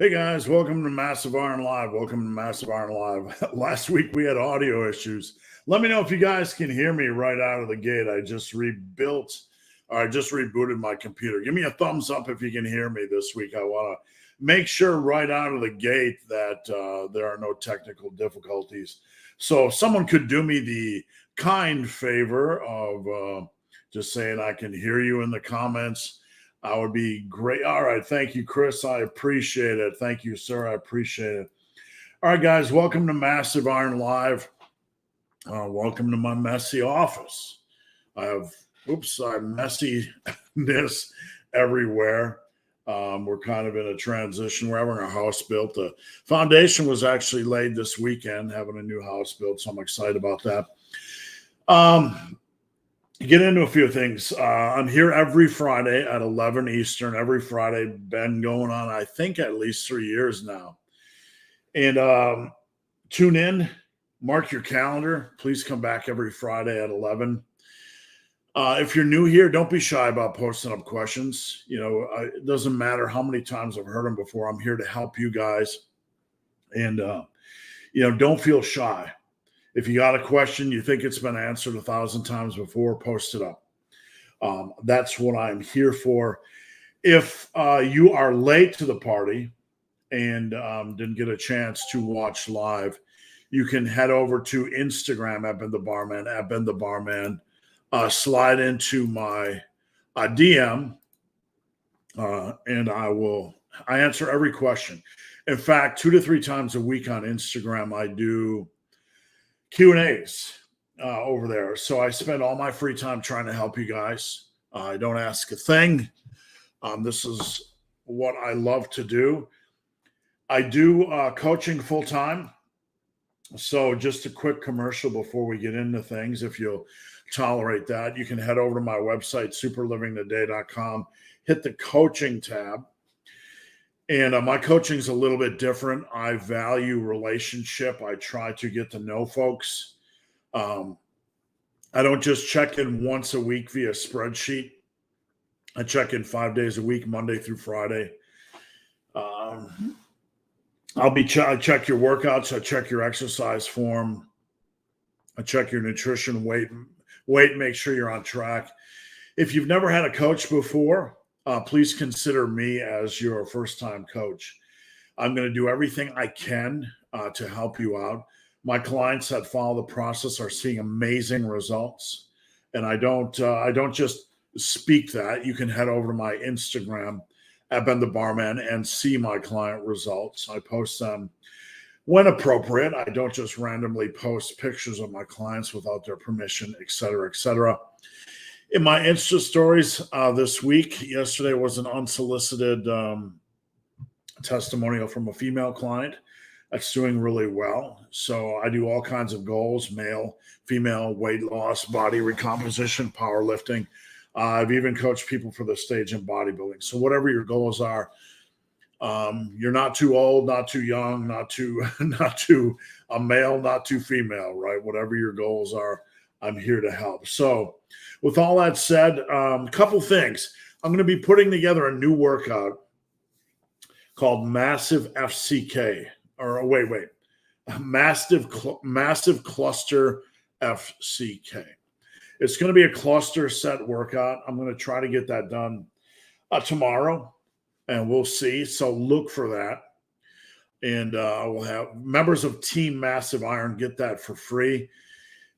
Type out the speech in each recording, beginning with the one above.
Hey guys, welcome to Massive Iron Live. Welcome to Massive Iron Live. Last week we had audio issues. Let me know if you guys can hear me right out of the gate. I just rebooted my computer. Give me a thumbs up if you can hear me this week. I want to make sure right out of the gate that there are no technical difficulties. So if someone could do me the kind favor of just saying I can hear you in the comments, I would be great. All right. Thank you, Chris. I appreciate it. Thank you, sir. I appreciate it. All right, guys. Welcome to Massive Iron Live. Welcome to my messy office. I have messiness everywhere. We're kind of in a transition. We're having our house built. The foundation was actually laid this weekend, having a new house built. So I'm excited about that. Get into a few things. I'm here every Friday at 11 Eastern. Every Friday, been going on, I think, at least 3 years now. And tune in, mark your calendar. Please come back every Friday at 11. If you're new here, don't be shy about posting up questions. It doesn't matter how many times I've heard them before. I'm here to help you guys. And, don't feel shy. If you got a question, you think it's been answered 1,000 times before, post it up. That's what I'm here for. If you are late to the party and didn't get a chance to watch live, you can head over to Instagram at Ben the Barman, slide into my DM, and I answer every question. In fact, 2 to 3 times a week on Instagram, I do Q&As over there. So I spend all my free time trying to help you guys. I don't ask a thing. This is what I love to do. I do coaching full time. So just a quick commercial before we get into things. If you'll tolerate that, you can head over to my website, superlivingtoday.com, hit the coaching tab. And my coaching is a little bit different. I value relationship. I try to get to know folks. I don't just check in once a week via spreadsheet. I check in 5 days a week, Monday through Friday. I check your workouts. I check your exercise form. I check your nutrition, weight, make sure you're on track. If you've never had a coach before, please consider me as your first-time coach. I'm going to do everything I can to help you out. My clients that follow the process are seeing amazing results, and I don't just speak that. You can head over to my Instagram at Ben the Barman and see my client results. I post them when appropriate. I don't just randomly post pictures of my clients without their permission, et cetera, et cetera. In my Insta stories yesterday was an unsolicited testimonial from a female client that's doing really well. So I do all kinds of goals: male, female, weight loss, body recomposition, powerlifting. I've even coached people for the stage in bodybuilding. So whatever your goals are, you're not too old, not too young, not too a male, not too female, right? Whatever your goals are, I'm here to help. So with all that said, a couple things. I'm going to be putting together a new workout called Massive FCK. Massive Cluster FCK. It's going to be a cluster set workout. I'm going to try to get that done tomorrow, and we'll see. So look for that. And we'll have members of Team Massive Iron get that for free.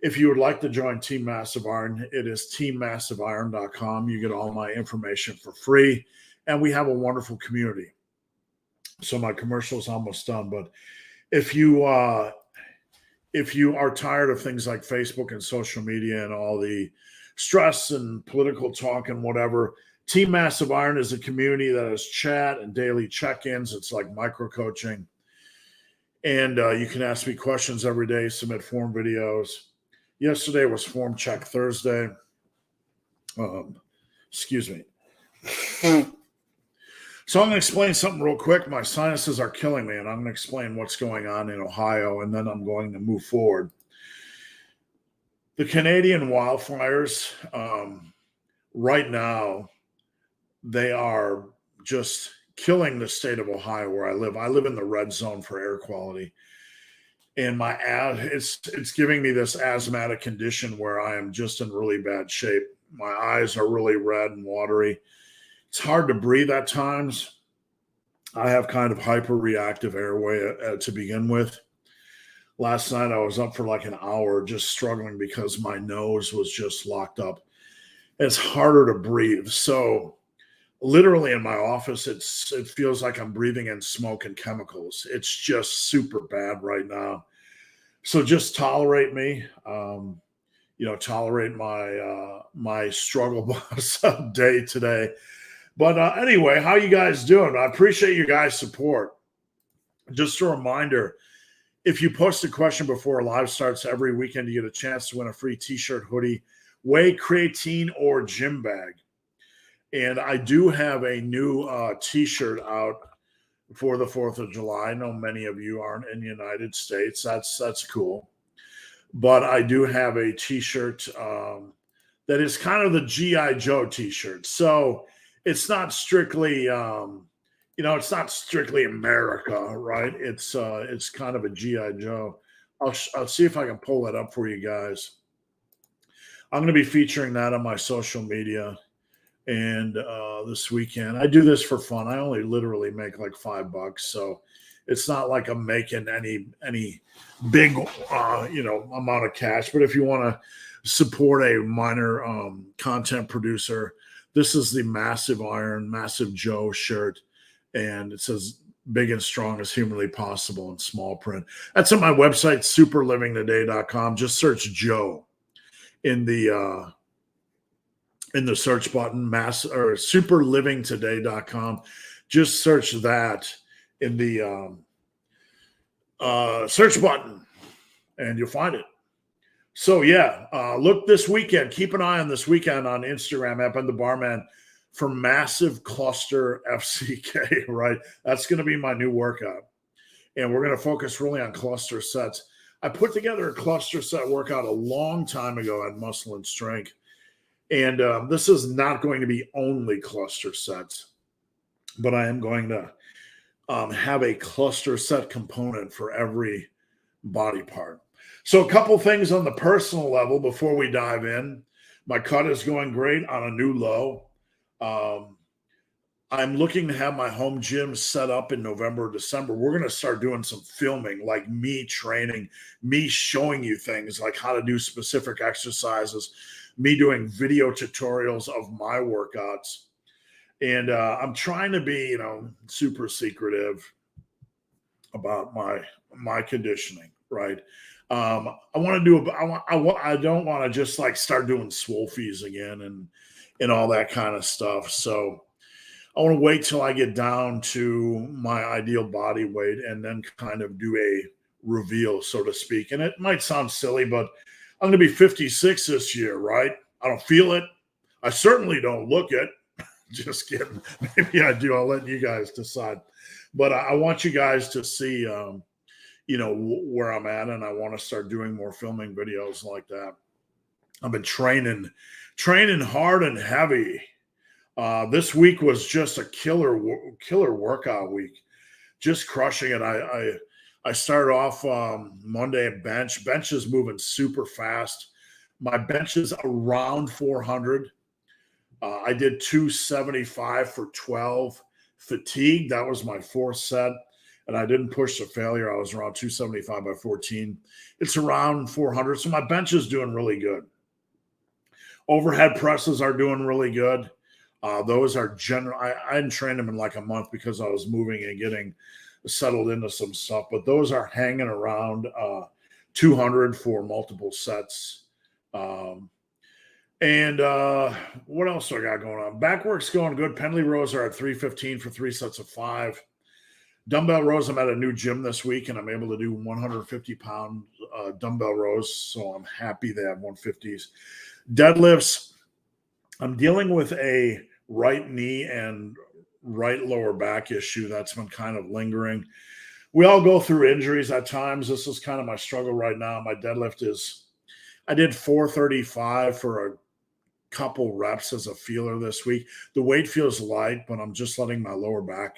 If you would like to join Team Massive Iron, it is teammassiveiron.com. You get all my information for free, and we have a wonderful community. So my commercial is almost done, but if you are tired of things like Facebook and social media and all the stress and political talk and whatever, Team Massive Iron is a community that has chat and daily check-ins. It's like micro coaching, and you can ask me questions every day, submit form videos. Yesterday was Form Check Thursday. Excuse me. So I'm going to explain something real quick. My sinuses are killing me, and I'm going to explain what's going on in Ohio, and then I'm going to move forward. The Canadian wildfires, right now, they are just killing the state of Ohio where I live. I live in the red zone for air quality, and it's giving me this asthmatic condition where I am just in really bad shape. My eyes are really red and watery. It's hard to breathe at times. I have kind of hyperreactive airway to begin with. Last night I was up for like an hour just struggling because my nose was just locked up. It's harder to breathe. So literally in my office, it feels like I'm breathing in smoke and chemicals. It's just super bad right now. So just tolerate me. Tolerate my struggle bus day today. But anyway, how you guys doing? I appreciate you guys' support. Just a reminder, if you post a question before live starts every weekend, you get a chance to win a free t-shirt, hoodie, whey, creatine, or gym bag. And I do have a new t-shirt out for the 4th of July. I know many of you aren't in the United States. That's cool. But I do have a t-shirt that is kind of the G.I. Joe t-shirt. So it's not strictly, it's not strictly America, right? It's kind of a G.I. Joe. I'll see if I can pull that up for you guys. I'm going to be featuring that on my social media. And this weekend, I do this for fun. I only literally make like $5, so it's not like I'm making any big amount of cash. But if you want to support a minor content producer, this is the Massive Iron, Massive Joe shirt, and it says "Big and strong as humanly possible" in small print. That's on my website, superlivingtoday.com. Just search Joe in the search button, or superlivingtoday.com. Just search that in the search button and you'll find it. So yeah, look this weekend. Keep an eye on this weekend on Instagram, Evan the Barman, for Massive Cluster FCK, right? That's going to be my new workout. And we're going to focus really on cluster sets. I put together a cluster set workout a long time ago at Muscle and Strength. And this is not going to be only cluster sets, but I am going to have a cluster set component for every body part. So a couple things on the personal level before we dive in. My cut is going great on a new low. I'm looking to have my home gym set up in November or December. We're going to start doing some filming, like me training, me showing you things like how to do specific exercises, me doing video tutorials of my workouts. And I'm trying to be, super secretive about my conditioning, right? I want to do, I don't want to just like start doing swolfies again and all that kind of stuff. So I want to wait till I get down to my ideal body weight and then kind of do a reveal, so to speak. And it might sound silly, but I'm going to be 56 this year, right? I don't feel it. I certainly don't look it. Just kidding. Maybe I do. I'll let you guys decide. But I want you guys to see, where I'm at, and I want to start doing more filming videos like that. I've been training hard and heavy. This week was just a killer workout week. Just crushing it. I started off Monday at bench. Bench is moving super fast. My bench is around 400. I did 275 for 12. Fatigue, that was my fourth set. And I didn't push to failure. I was around 275 by 14. It's around 400. So my bench is doing really good. Overhead presses are doing really good. Those are general. I hadn't trained them in like a month because I was moving and getting settled into some stuff. But those are hanging around 200 for multiple sets. And what else do I got going on? Backwork's going good. Pendlay rows are at 315 for 3 sets of 5. Dumbbell rows, I'm at a new gym this week, and I'm able to do 150-pound dumbbell rows, so I'm happy they have 150s. Deadlifts, I'm dealing with a right knee and right lower back issue that's been kind of lingering. We all go through injuries at times. This is kind of my struggle right now. My deadlift is, I did 435 for couple reps as a feeler this week. The weight feels light, but I'm just letting my lower back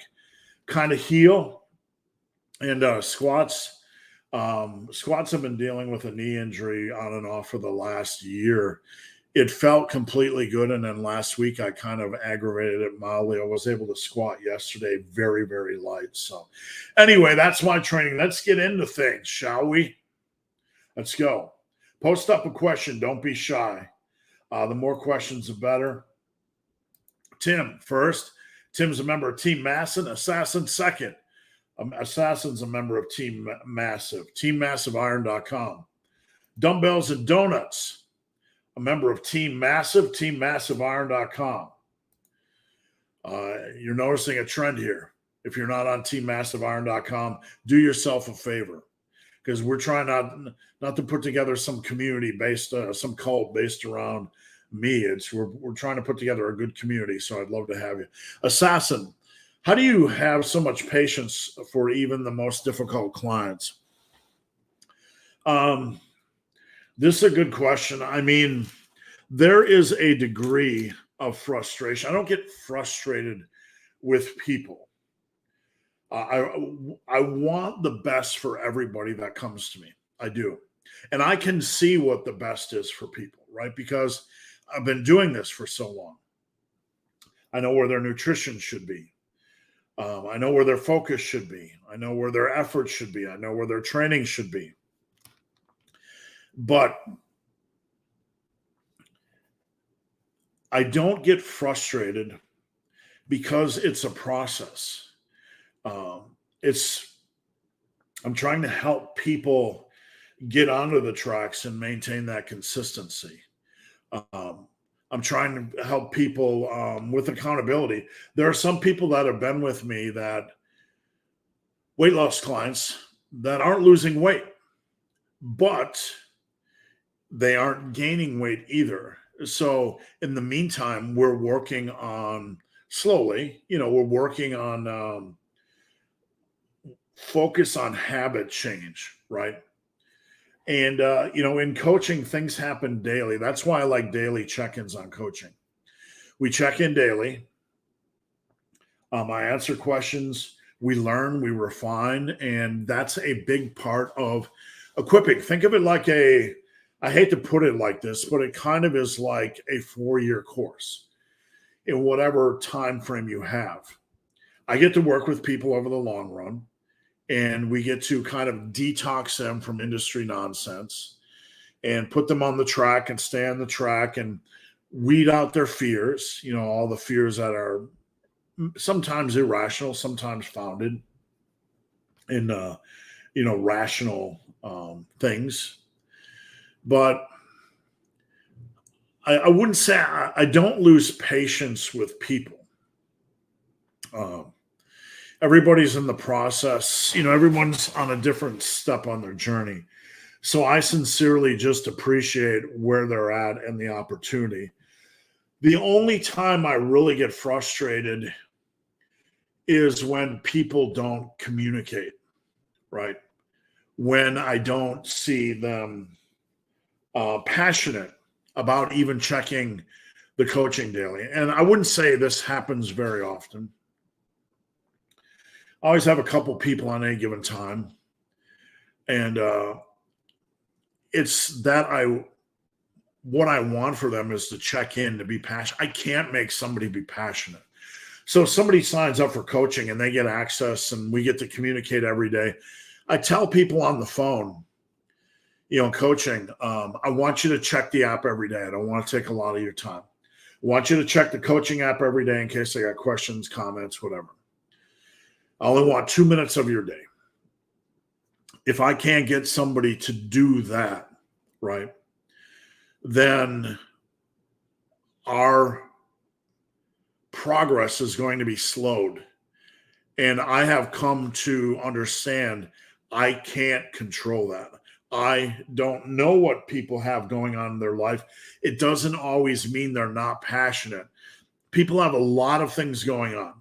kind of heal. And squats. Squats have been dealing with a knee injury on and off for the last year. It felt completely good. And then last week, I kind of aggravated it mildly. I was able to squat yesterday very, very light. So anyway, that's my training. Let's get into things, shall we? Let's go. Post up a question. Don't be shy. The more questions, the better. Tim first. Tim's a member of Team Masson. Assassin second. Assassin's a member of Team Massive. TeamMassiveIron.com. Dumbbells and Donuts. A member of Team Massive. TeamMassiveIron.com. You're noticing a trend here. If you're not on TeamMassiveIron.com, do yourself a favor, because we're trying not to put together some community based, some cult based around me. We're trying to put together a good community. So I'd love to have you. Assassin, how do you have so much patience for even the most difficult clients? This is a good question. I mean, there is a degree of frustration. I don't get frustrated with people. I want the best for everybody that comes to me. I do. And I can see what the best is for people, right? Because I've been doing this for so long. I know where their nutrition should be. I know where their focus should be. I know where their effort should be. I know where their training should be. But I don't get frustrated because it's a process. I'm trying to help people get onto the tracks and maintain that consistency. I'm trying to help people with accountability. There are some people that have been with me, that weight loss clients that aren't losing weight, but they aren't gaining weight either. So in the meantime, we're working on slowly, we're working on focus on habit change, right? And, in coaching, things happen daily. That's why I like daily check-ins on coaching. We check in daily. I answer questions. We learn, we refine, and that's a big part of equipping. Think of it like I hate to put it like this, but it kind of is like a 4-year course in whatever time frame you have. I get to work with people over the long run, and we get to kind of detox them from industry nonsense and put them on the track and stay on the track and weed out their fears, all the fears that are sometimes irrational, sometimes founded in, rational things. But I wouldn't say I don't lose patience with people. Everybody's in the process, everyone's on a different step on their journey. So I sincerely just appreciate where they're at and the opportunity. The only time I really get frustrated is when people don't communicate, right? When I don't see them passionate about even checking the coaching daily. And I wouldn't say this happens very often. I always have a couple people on any given time. And it's that what I want for them is to check in, to be passionate. I can't make somebody be passionate. So if somebody signs up for coaching and they get access and we get to communicate every day, I tell people on the phone, coaching, I want you to check the app every day. I don't want to take a lot of your time. I want you to check the coaching app every day in case I got questions, comments, whatever. I only want 2 minutes of your day. If I can't get somebody to do that, right, then our progress is going to be slowed. And I have come to understand I can't control that. I don't know what people have going on in their life. It doesn't always mean they're not passionate. People have a lot of things going on.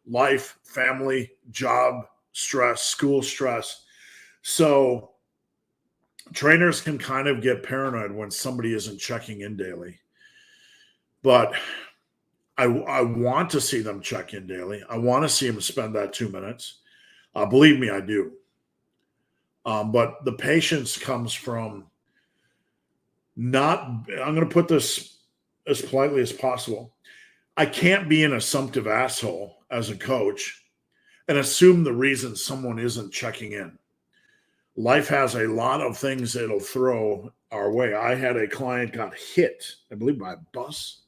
Life, family, job, stress, school stress. So trainers can kind of get paranoid when somebody isn't checking in daily. But I want to see them check in daily. I want to see them spend that 2 minutes. Believe me, I do. But the patience comes from not, I'm going to put this as politely as possible. I can't be an assumptive asshole as a coach and assume the reason someone isn't checking in. Life has a lot of things it'll throw our way. I had a client got hit, I believe, by a bus,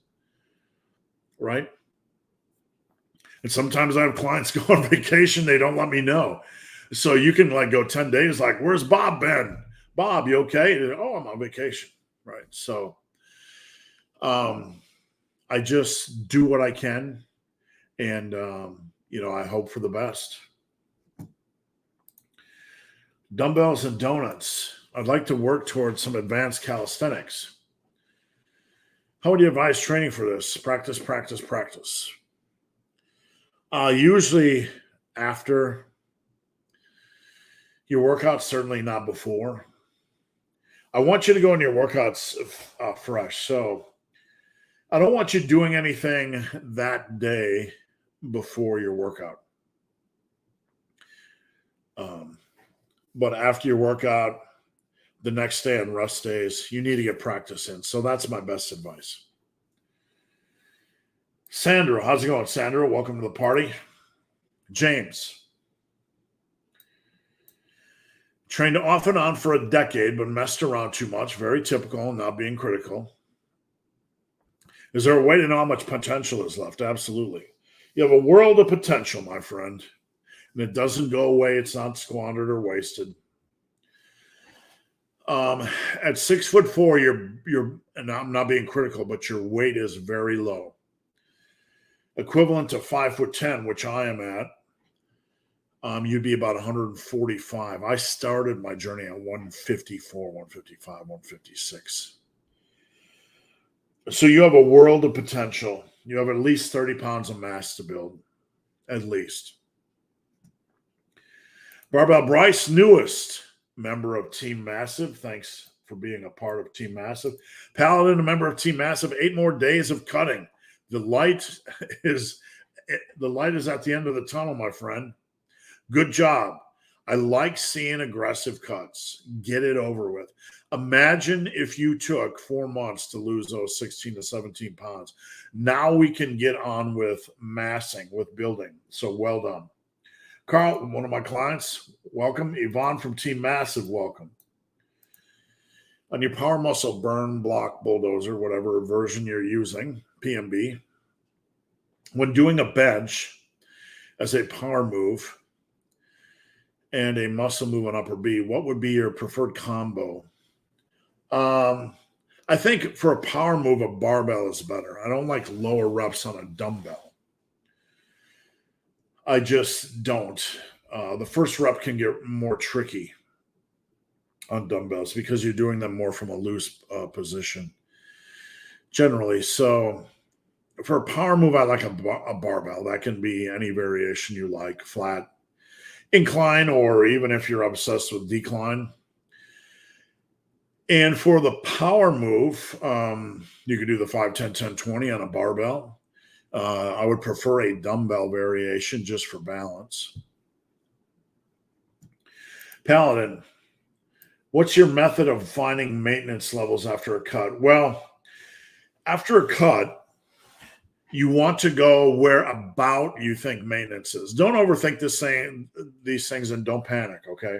right? And sometimes I have clients go on vacation, they don't let me know. So you can like go 10 days, like, where's Bob been? Bob, you okay? Oh, I'm on vacation, right? So I just do what I can, and I hope for the best. Dumbbells and donuts. I'd like to work towards some advanced calisthenics. How would you advise training for this? Practice, practice, practice. Usually after your workout, certainly not before. I want you to go into your workouts fresh. So I don't want you doing anything that day before your workout. But after your workout, the next day on rest days, you need to get practice in. So that's my best advice. Sandra, how's it going, Sandra? Welcome to the party. James. Trained off and on for a decade, but messed around too much. Very typical, not being critical. Is there a way to know how much potential is left? Absolutely. You have a world of potential, my friend. And it doesn't go away. It's not squandered or wasted. At 6'4", you're, and I'm not being critical, but your weight is very low. Equivalent to 5'10", which I am at, you'd be about 145. I started my journey at 154, 155, 156. So you have a world of potential. You have at least 30 pounds of mass to build, at least. Barbell Bryce, newest member of Team Massive. Thanks for being a part of Team Massive. Paladin, a member of Team Massive. 8 more days of cutting. The light is at the end of the tunnel, my friend. Good job. I like seeing aggressive cuts. Get it over with. Imagine if you took 4 months to lose those 16 to 17 pounds. Now we can get on with massing, with building. So well done. Carl, one of my clients, welcome. Yvonne from Team Massive, welcome. On your power muscle burn block bulldozer, whatever version you're using, PMB, when doing a bench as a power move and a muscle move on upper B, what would be your preferred combo? I think for a power move, a barbell is better. I don't like lower reps on a dumbbell. I just don't. The first rep can get more tricky on dumbbells because you're doing them more from a loose position generally. So for a power move, I like a barbell. That can be any variation you like, flat, incline, or even if you're obsessed with decline. And for the power move, you could do the 5, 10, 10, 20 on a barbell. I would prefer a dumbbell variation just for balance. Paladin, what's your method of finding maintenance levels after a cut? Well, after a cut, you want to go where about you think maintenance is. Don't overthink these things and don't panic, okay?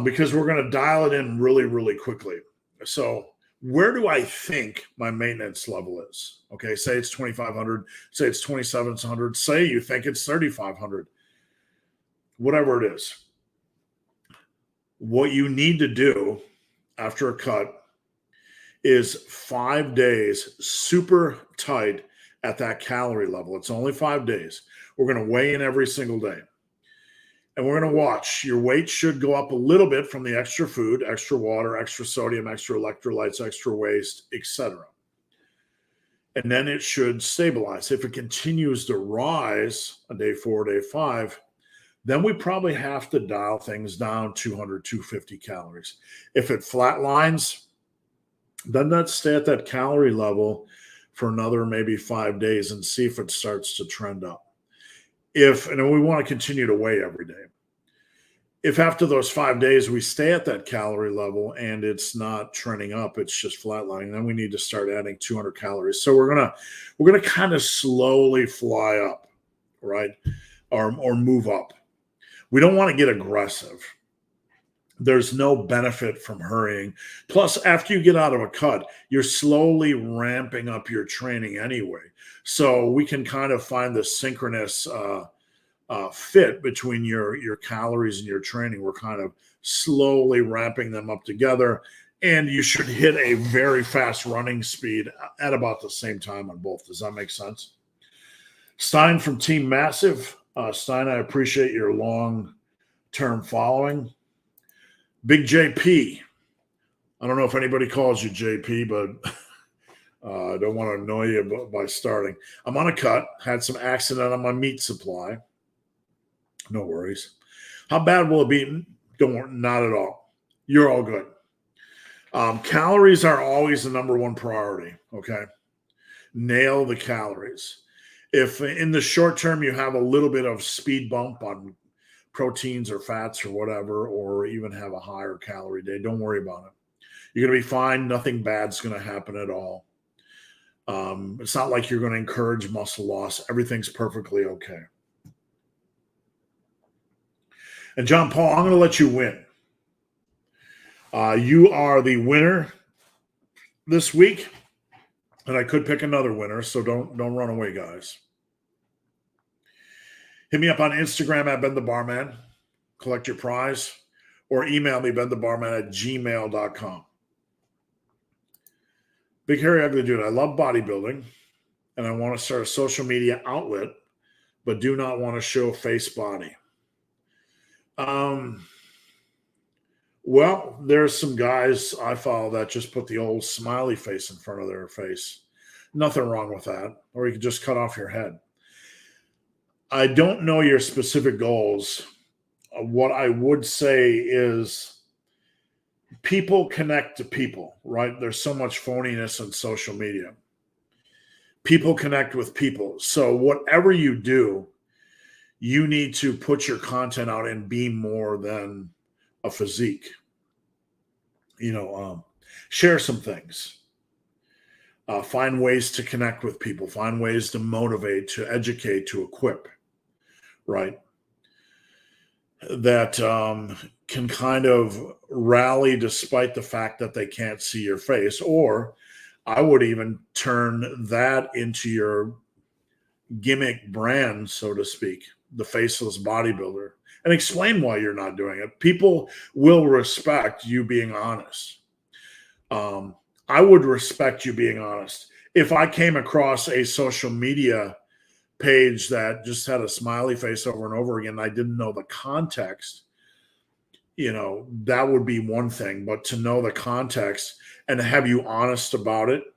Because we're going to dial it in really, really quickly. So where do I think my maintenance level is? Okay, say it's 2,500, say it's 2,700, say you think it's 3,500, whatever it is. What you need to do after a cut is 5 days super tight at that calorie level. It's only 5 days. We're going to weigh in every single day. And we're going to watch. Your weight should go up a little bit from the extra food, extra water, extra sodium, extra electrolytes, extra waste, etc. And then it should stabilize. If it continues to rise on day 4, day 5, then we probably have to dial things down 200, 250 calories. If it flatlines, then let's stay at that calorie level for another maybe 5 days and see if it starts to trend up. And we want to continue to weigh every day. If after those 5 days we stay at that calorie level and it's not trending up, it's just flatlining, then we need to start adding 200 calories. So we're gonna kind of slowly fly up, right, or move up. We don't want to get aggressive. There's no benefit from hurrying. Plus, after you get out of a cut, you're slowly ramping up your training anyway. So we can kind of find the synchronous fit between your calories and your training. We're kind of slowly ramping them up together, and you should hit a very fast running speed at about the same time on both. Does that make sense? Stein from Team Massive. Stein, I appreciate your long-term following. Big JP. I don't know if anybody calls you JP, but I don't want to annoy you by starting. I'm on a cut. Had some accident on my meat supply. No worries. How bad will it be? Not at all. You're all good. Calories are always the number one priority, okay? Nail the calories. If in the short term you have a little bit of speed bump on proteins or fats or whatever, or even have a higher calorie day, don't worry about it. You're going to be fine. Nothing bad's going to happen at all. It's not like you're going to encourage muscle loss. Everything's perfectly okay. And John Paul, I'm going to let you win. You are the winner this week, and I could pick another winner, so don't run away, guys. Hit me up on Instagram at Ben the Barman, collect your prize, or email me benthebarman@gmail.com. Big Hairy Ugly Dude, I love bodybuilding, and I want to start a social media outlet, but do not want to show face body. Well, there's some guys I follow that just put the old smiley face in front of their face. Nothing wrong with that. Or you could just cut off your head. I don't know your specific goals. What I would say is people connect to people, right? There's so much phoniness on social media. People connect with people. So whatever you do, you need to put your content out and be more than a physique. Share some things. Find ways to connect with people. Find ways to motivate, to educate, to equip, right? That can kind of rally despite the fact that they can't see your face. Or I would even turn that into your gimmick brand, so to speak, the faceless bodybuilder, and explain why you're not doing it. People will respect you being honest. I would respect you being honest. If I came across a social media page that just had a smiley face over and over again, and I didn't know the context, that would be one thing. But to know the context and have you honest about it,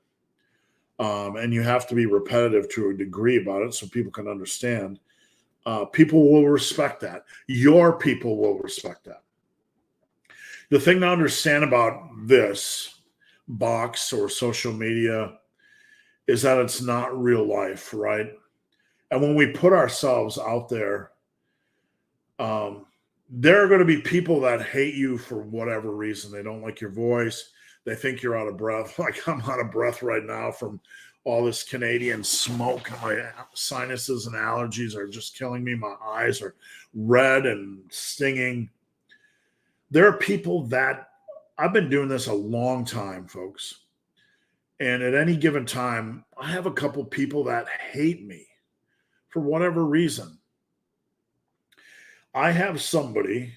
and you have to be repetitive to a degree about it so people can understand. People will respect that. Your people will respect that. The thing to understand about this box or social media is that it's not real life, right? And when we put ourselves out there, there are going to be people that hate you for whatever reason. They don't like your voice. They think you're out of breath. Like I'm out of breath right now from all this Canadian smoke. My sinuses and allergies are just killing me. My eyes are red and stinging. There are people that I've been doing this a long time, folks. And at any given time, I have a couple people that hate me for whatever reason. I have somebody,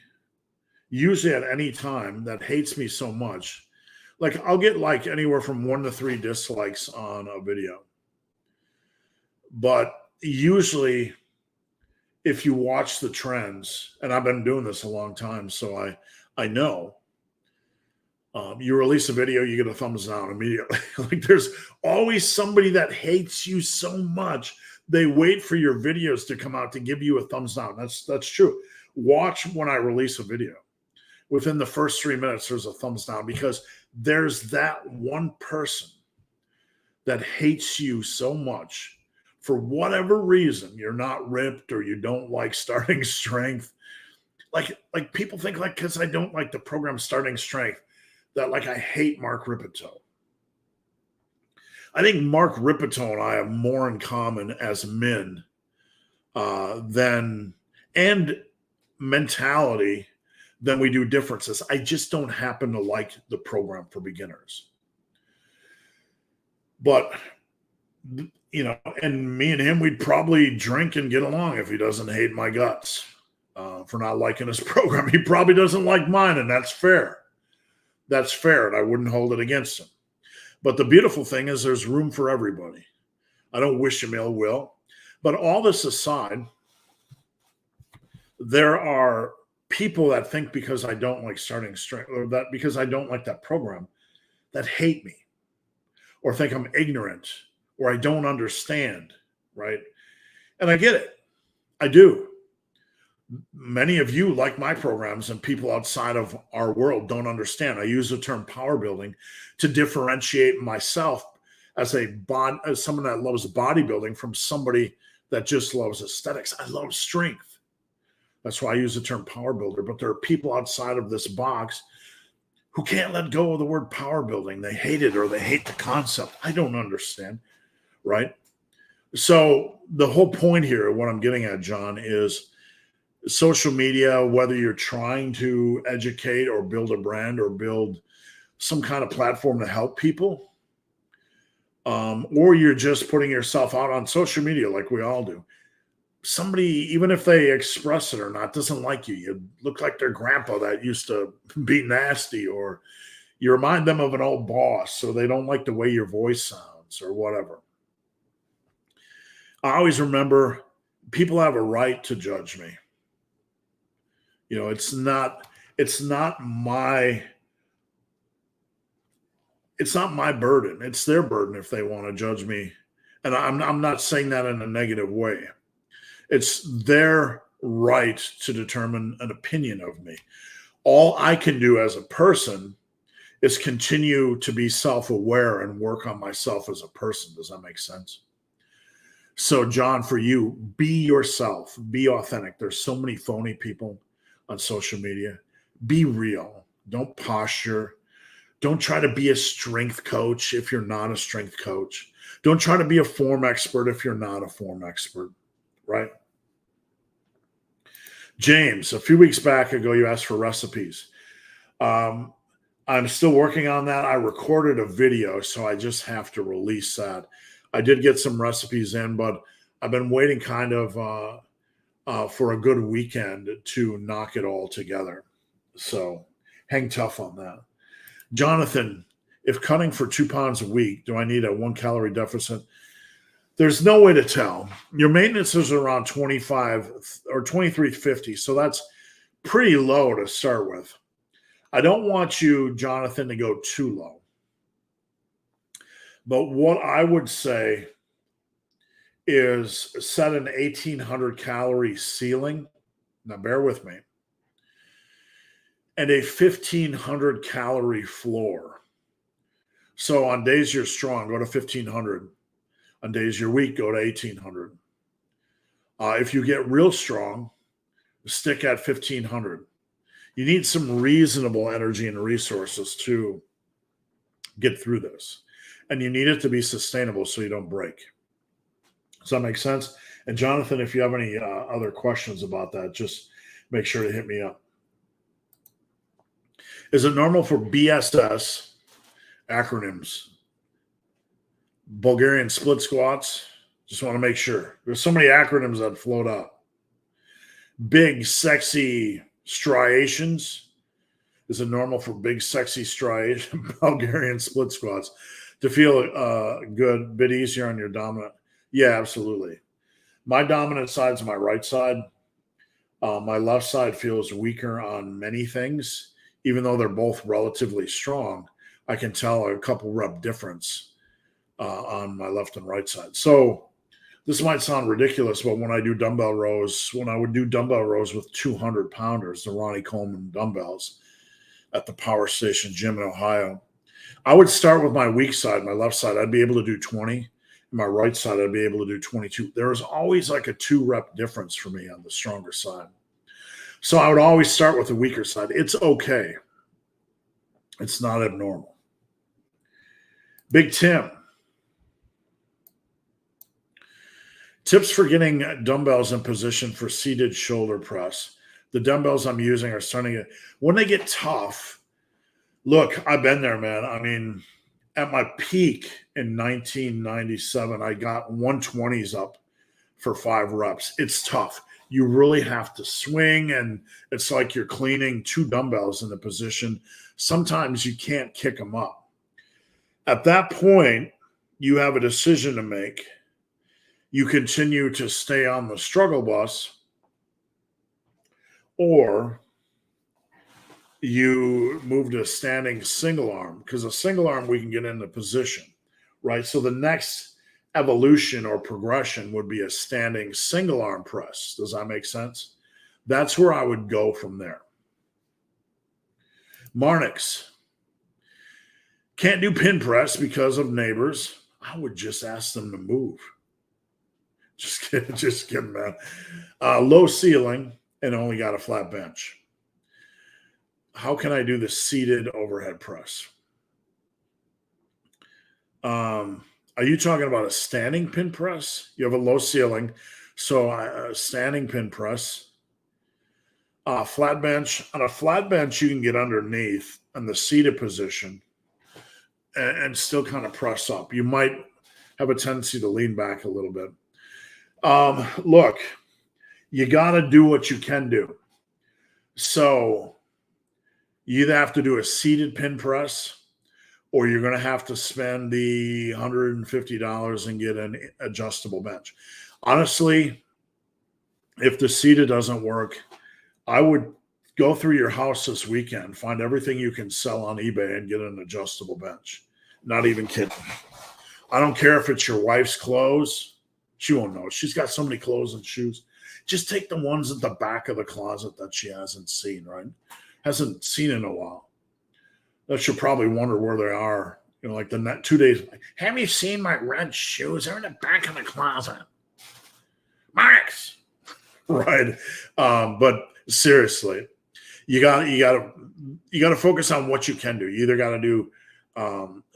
usually at any time, that hates me so much. Like I'll get like anywhere from 1 to 3 dislikes on a video. But usually if you watch the trends, and I've been doing this a long time, so I know, you release a video, you get a thumbs down immediately. Like there's always somebody that hates you so much. They wait for your videos to come out to give you a thumbs down. That's true. Watch when I release a video. Within the first 3 minutes, there's a thumbs down because there's that one person that hates you so much for whatever reason, you're not ripped or you don't like starting strength. Like people think like because I don't like the program starting strength that like I hate Mark Rippetoe. I think Mark Rippetoe and I have more in common as men than and mentality than we do differences. I just don't happen to like the program for beginners. But you know, and me and him, we'd probably drink and get along if he doesn't hate my guts for not liking his program. He probably doesn't like mine, and that's fair. That's fair, and I wouldn't hold it against him. But the beautiful thing is there's room for everybody. I don't wish him ill will. But all this aside, there are people that think because I don't like starting strength or that because I don't like that program that hate me or think I'm ignorant or I don't understand, right? And I get it. I do. Many of you like my programs and people outside of our world don't understand. I use the term power building to differentiate myself as as someone that loves bodybuilding from somebody that just loves aesthetics. I love strength. That's why I use the term power builder. But there are people outside of this box who can't let go of the word power building. They hate it or they hate the concept. I don't understand, right? So the whole point here, what I'm getting at, John, is social media, whether you're trying to educate or build a brand or build some kind of platform to help people, or you're just putting yourself out on social media like we all do. Somebody, even if they express it or not, doesn't like you. You look like their grandpa that used to be nasty, or you remind them of an old boss, so they don't like the way your voice sounds or whatever. I always remember people have a right to judge me. You know, it's not my burden. It's their burden if they want to judge me. And I'm not saying that in a negative way. It's their right to determine an opinion of me. All I can do as a person is continue to be self-aware and work on myself as a person. Does that make sense? So, John, for you, be yourself, be authentic. There's so many phony people on social media. Be real. Don't posture. Don't try to be a strength coach if you're not a strength coach. Don't try to be a form expert if you're not a form expert, right? James, a few weeks back ago, you asked for recipes. I'm still working on that. I recorded a video, so I just have to release that. I did get some recipes in, but I've been waiting kind of for a good weekend to knock it all together. So hang tough on that. Jonathan, if cutting for 2 pounds a week, do I need a 1-calorie deficit? There's no way to tell. Your maintenance is around 25 or 2350, so that's pretty low to start with. I don't want you, Jonathan, to go too low. But what I would say is set an 1,800 calorie ceiling. Now, bear with me. And a 1,500 calorie floor. So on days you're strong, go to 1,500. On days you're weak, go to 1,800. If you get real strong, stick at 1,500. You need some reasonable energy and resources to get through this. And you need it to be sustainable so you don't break. Does that make sense? And Jonathan, if you have any other questions about that, just make sure to hit me up. Is it normal for BSS, acronyms, Bulgarian split squats? Just want to make sure. There's so many acronyms that float up. Big, sexy striations. Is it normal for big, sexy striation, Bulgarian split squats to feel good, a bit easier on your dominant? Yeah, absolutely. My dominant side is my right side. My left side feels weaker on many things. Even though they're both relatively strong, I can tell a couple rep difference on my left and right side. So this might sound ridiculous, but when I do dumbbell rows, when I would do dumbbell rows with 200 pounders, the Ronnie Coleman dumbbells at the Power Station Gym in Ohio, I would start with my weak side, my left side. I'd be able to do 20. And my right side, I'd be able to do 22. There was always like a 2 rep difference for me on the stronger side. So I would always start with the weaker side. It's okay. It's not abnormal. Big Tim. Tips for getting dumbbells in position for seated shoulder press. The dumbbells I'm using are starting to, when they get tough, look, I've been there, man. I mean, at my peak in 1997, I got 120s up for 5 reps. It's tough. You really have to swing, and it's like you're cleaning 2 dumbbells in the position. Sometimes you can't kick them up. At that point, you have a decision to make. You continue to stay on the struggle bus, or you move to a standing single arm, because a single arm we can get into position, right? So the next evolution or progression would be a standing single arm press. Does that make sense? That's where I would go from there. Marnix. Can't do pin press because of neighbors. I would just ask them to move. Just kidding, man. Low ceiling and only got a flat bench. How can I do the seated overhead press? Are you talking about a standing pin press? You have a low ceiling, so a standing pin press. Flat bench. On a flat bench, you can get underneath in the seated position and still kind of press up. You might have a tendency to lean back a little bit. Look, you got to do what you can do. So you either have to do a seated pin press, or you're going to have to spend the $150 and get an adjustable bench. Honestly, if the seated doesn't work, I would go through your house this weekend, find everything you can sell on eBay and get an adjustable bench. Not even kidding. I don't care if it's your wife's clothes. She won't know. She's got so many clothes and shoes. Just take the ones at the back of the closet that she hasn't seen, right? Hasn't seen in a while. That she'll probably wonder where they are. You know, like the 2 days. Have you seen my red shoes? They're in the back of the closet. Max. Right. But seriously, you gotta focus on what you can do. You either got to do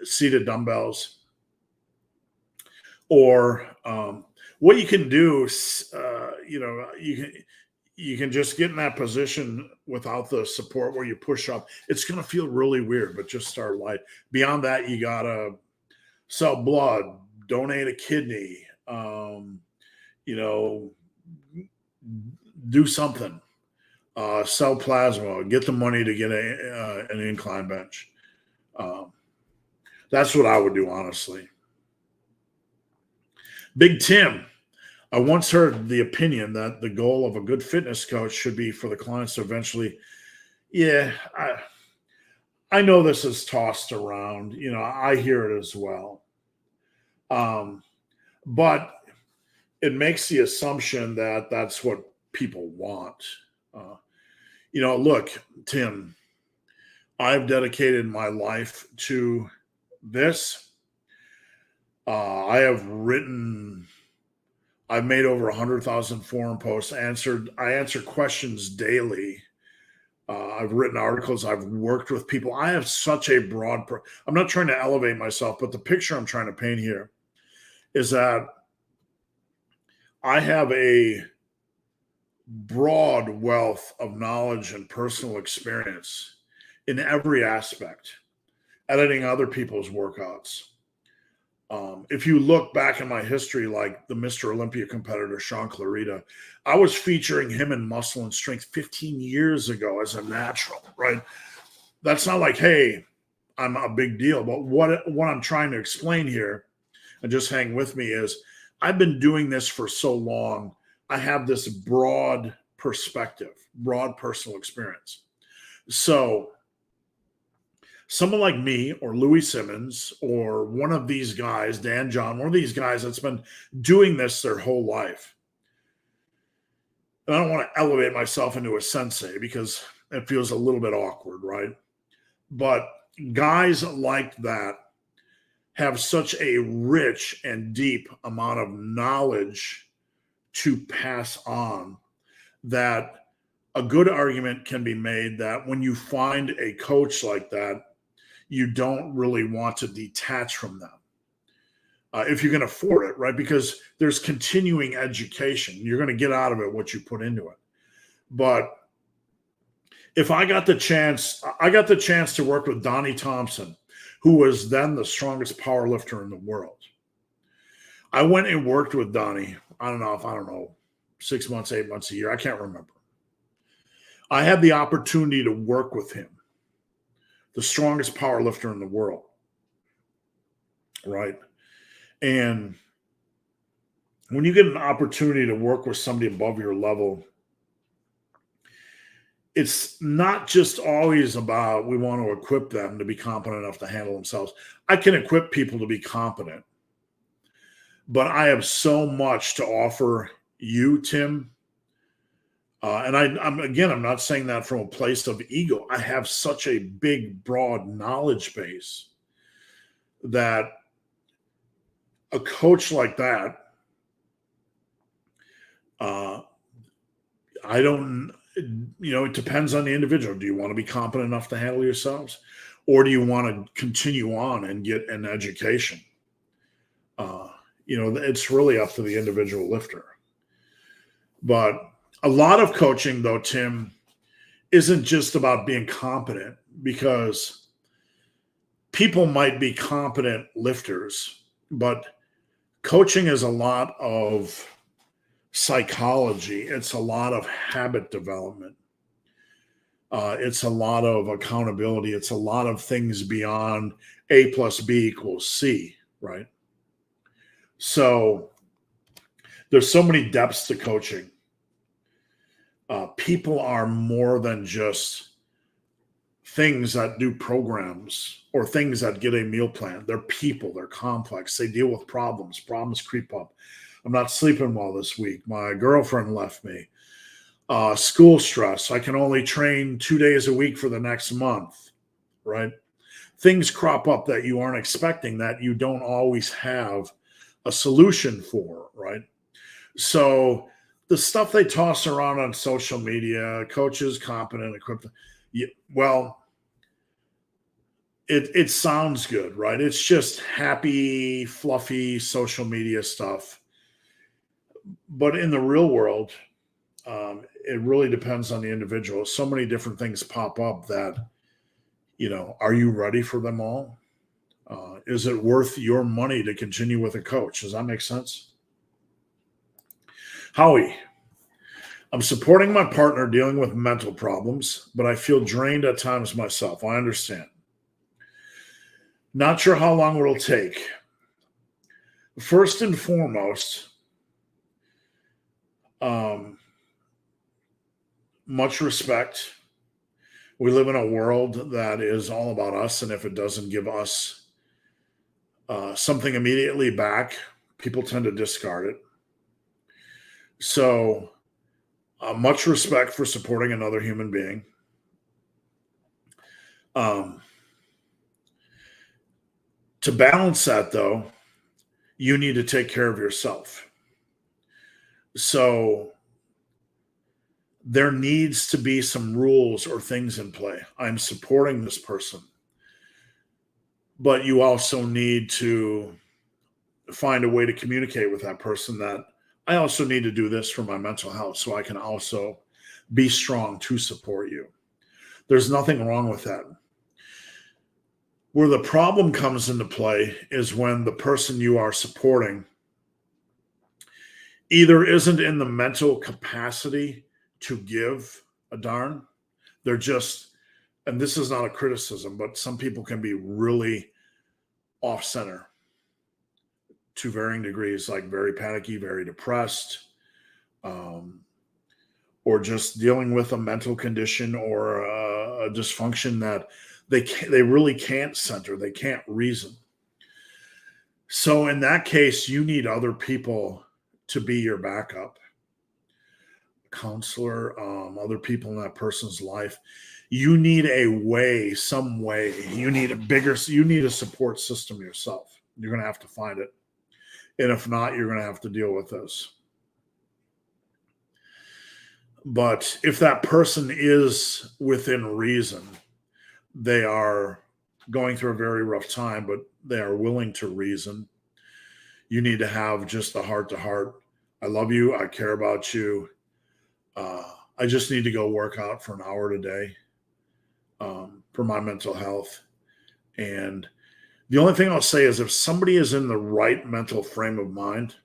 seated dumbbells, or what you can do, you can just get in that position without the support where you push up. It's going to feel really weird, but just start light. Beyond that, you got to sell blood, donate a kidney, do something, sell plasma, get the money to get an incline bench. That's what I would do, honestly. Big Tim. I once heard the opinion that the goal of a good fitness coach should be for the clients to eventually, I know this is tossed around. I hear it as well. But it makes the assumption that that's what people want. Look, Tim, I've dedicated my life to this. I've made over 100,000 forum posts. I answer questions daily. I've written articles. I've worked with people. I have such a broad. I'm not trying to elevate myself, but the picture I'm trying to paint here is that I have a broad wealth of knowledge and personal experience in every aspect, editing other people's workouts. If you look back in my history, like the Mr. Olympia competitor, Sean Clarita, I was featuring him in Muscle and Strength 15 years ago as a natural, right? That's not like, hey, I'm a big deal. But what I'm trying to explain here, and just hang with me, is I've been doing this for so long. I have this broad perspective, broad personal experience. So someone like me or Louis Simmons or one of these guys, Dan John, one of these guys that's been doing this their whole life. And I don't want to elevate myself into a sensei because it feels a little bit awkward, right? But guys like that have such a rich and deep amount of knowledge to pass on that a good argument can be made that when you find a coach like that, you don't really want to detach from them. If you can afford it, right? Because there's continuing education. You're going to get out of it what you put into it. But if I got the chance to work with Donnie Thompson, who was then the strongest power lifter in the world. I went and worked with Donnie. I don't know, 6 months, 8 months, a year. I can't remember. I had the opportunity to work with him, the strongest power lifter in the world. Right. And when you get an opportunity to work with somebody above your level, it's not just always about we want to equip them to be competent enough to handle themselves. I can equip people to be competent, but I have so much to offer you, Tim. And I'm not saying that from a place of ego. I have such a big, broad knowledge base that a coach like that, it depends on the individual. Do you want to be competent enough to handle yourselves, or do you want to continue on and get an education? It's really up to the individual lifter. But a lot of coaching, though, Tim, isn't just about being competent, because people might be competent lifters, but coaching is a lot of psychology. It's a lot of habit development. It's a lot of accountability. It's a lot of things beyond A plus B equals C, right? So there's so many depths to coaching. People are more than just things that do programs or things that get a meal plan. They're people. They're complex. They deal with problems. Problems creep up. I'm not sleeping well this week. My girlfriend left me. School stress. I can only train 2 days a week for the next month, right? Things crop up that you aren't expecting, that you don't always have a solution for, right? So the stuff they toss around on social media, coaches, competent, equipped, it sounds good, right? It's just happy, fluffy social media stuff. But in the real world, it really depends on the individual. So many different things pop up that, are you ready for them all? Is it worth your money to continue with a coach? Does that make sense? Howie, I'm supporting my partner dealing with mental problems, but I feel drained at times myself. I understand. Not sure how long it'll take. First and foremost, much respect. We live in a world that is all about us, and if it doesn't give us something immediately back, people tend to discard it. So much respect for supporting another human being. To balance that, though, you need to take care of yourself. So there needs to be some rules or things in play. I'm supporting this person, but you also need to find a way to communicate with that person that I also need to do this for my mental health, so I can also be strong to support you. There's nothing wrong with that. Where the problem comes into play is when the person you are supporting either isn't in the mental capacity to give a darn. They're just, and this is not a criticism, but some people can be really off center to varying degrees, like very panicky, very depressed, or just dealing with a mental condition or a dysfunction that they really can't center. They can't reason. So in that case, you need other people to be your backup, counselor, other people in that person's life. You need a way, some way. You need a support system yourself. You're going to have to find it. And if not, you're going to have to deal with this. But if that person is within reason, they are going through a very rough time, but they are willing to reason. You need to have just the heart to heart. I love you. I care about you. I just need to go work out for an hour today for my mental health. And the only thing I'll say is if somebody is in the right mental frame of mind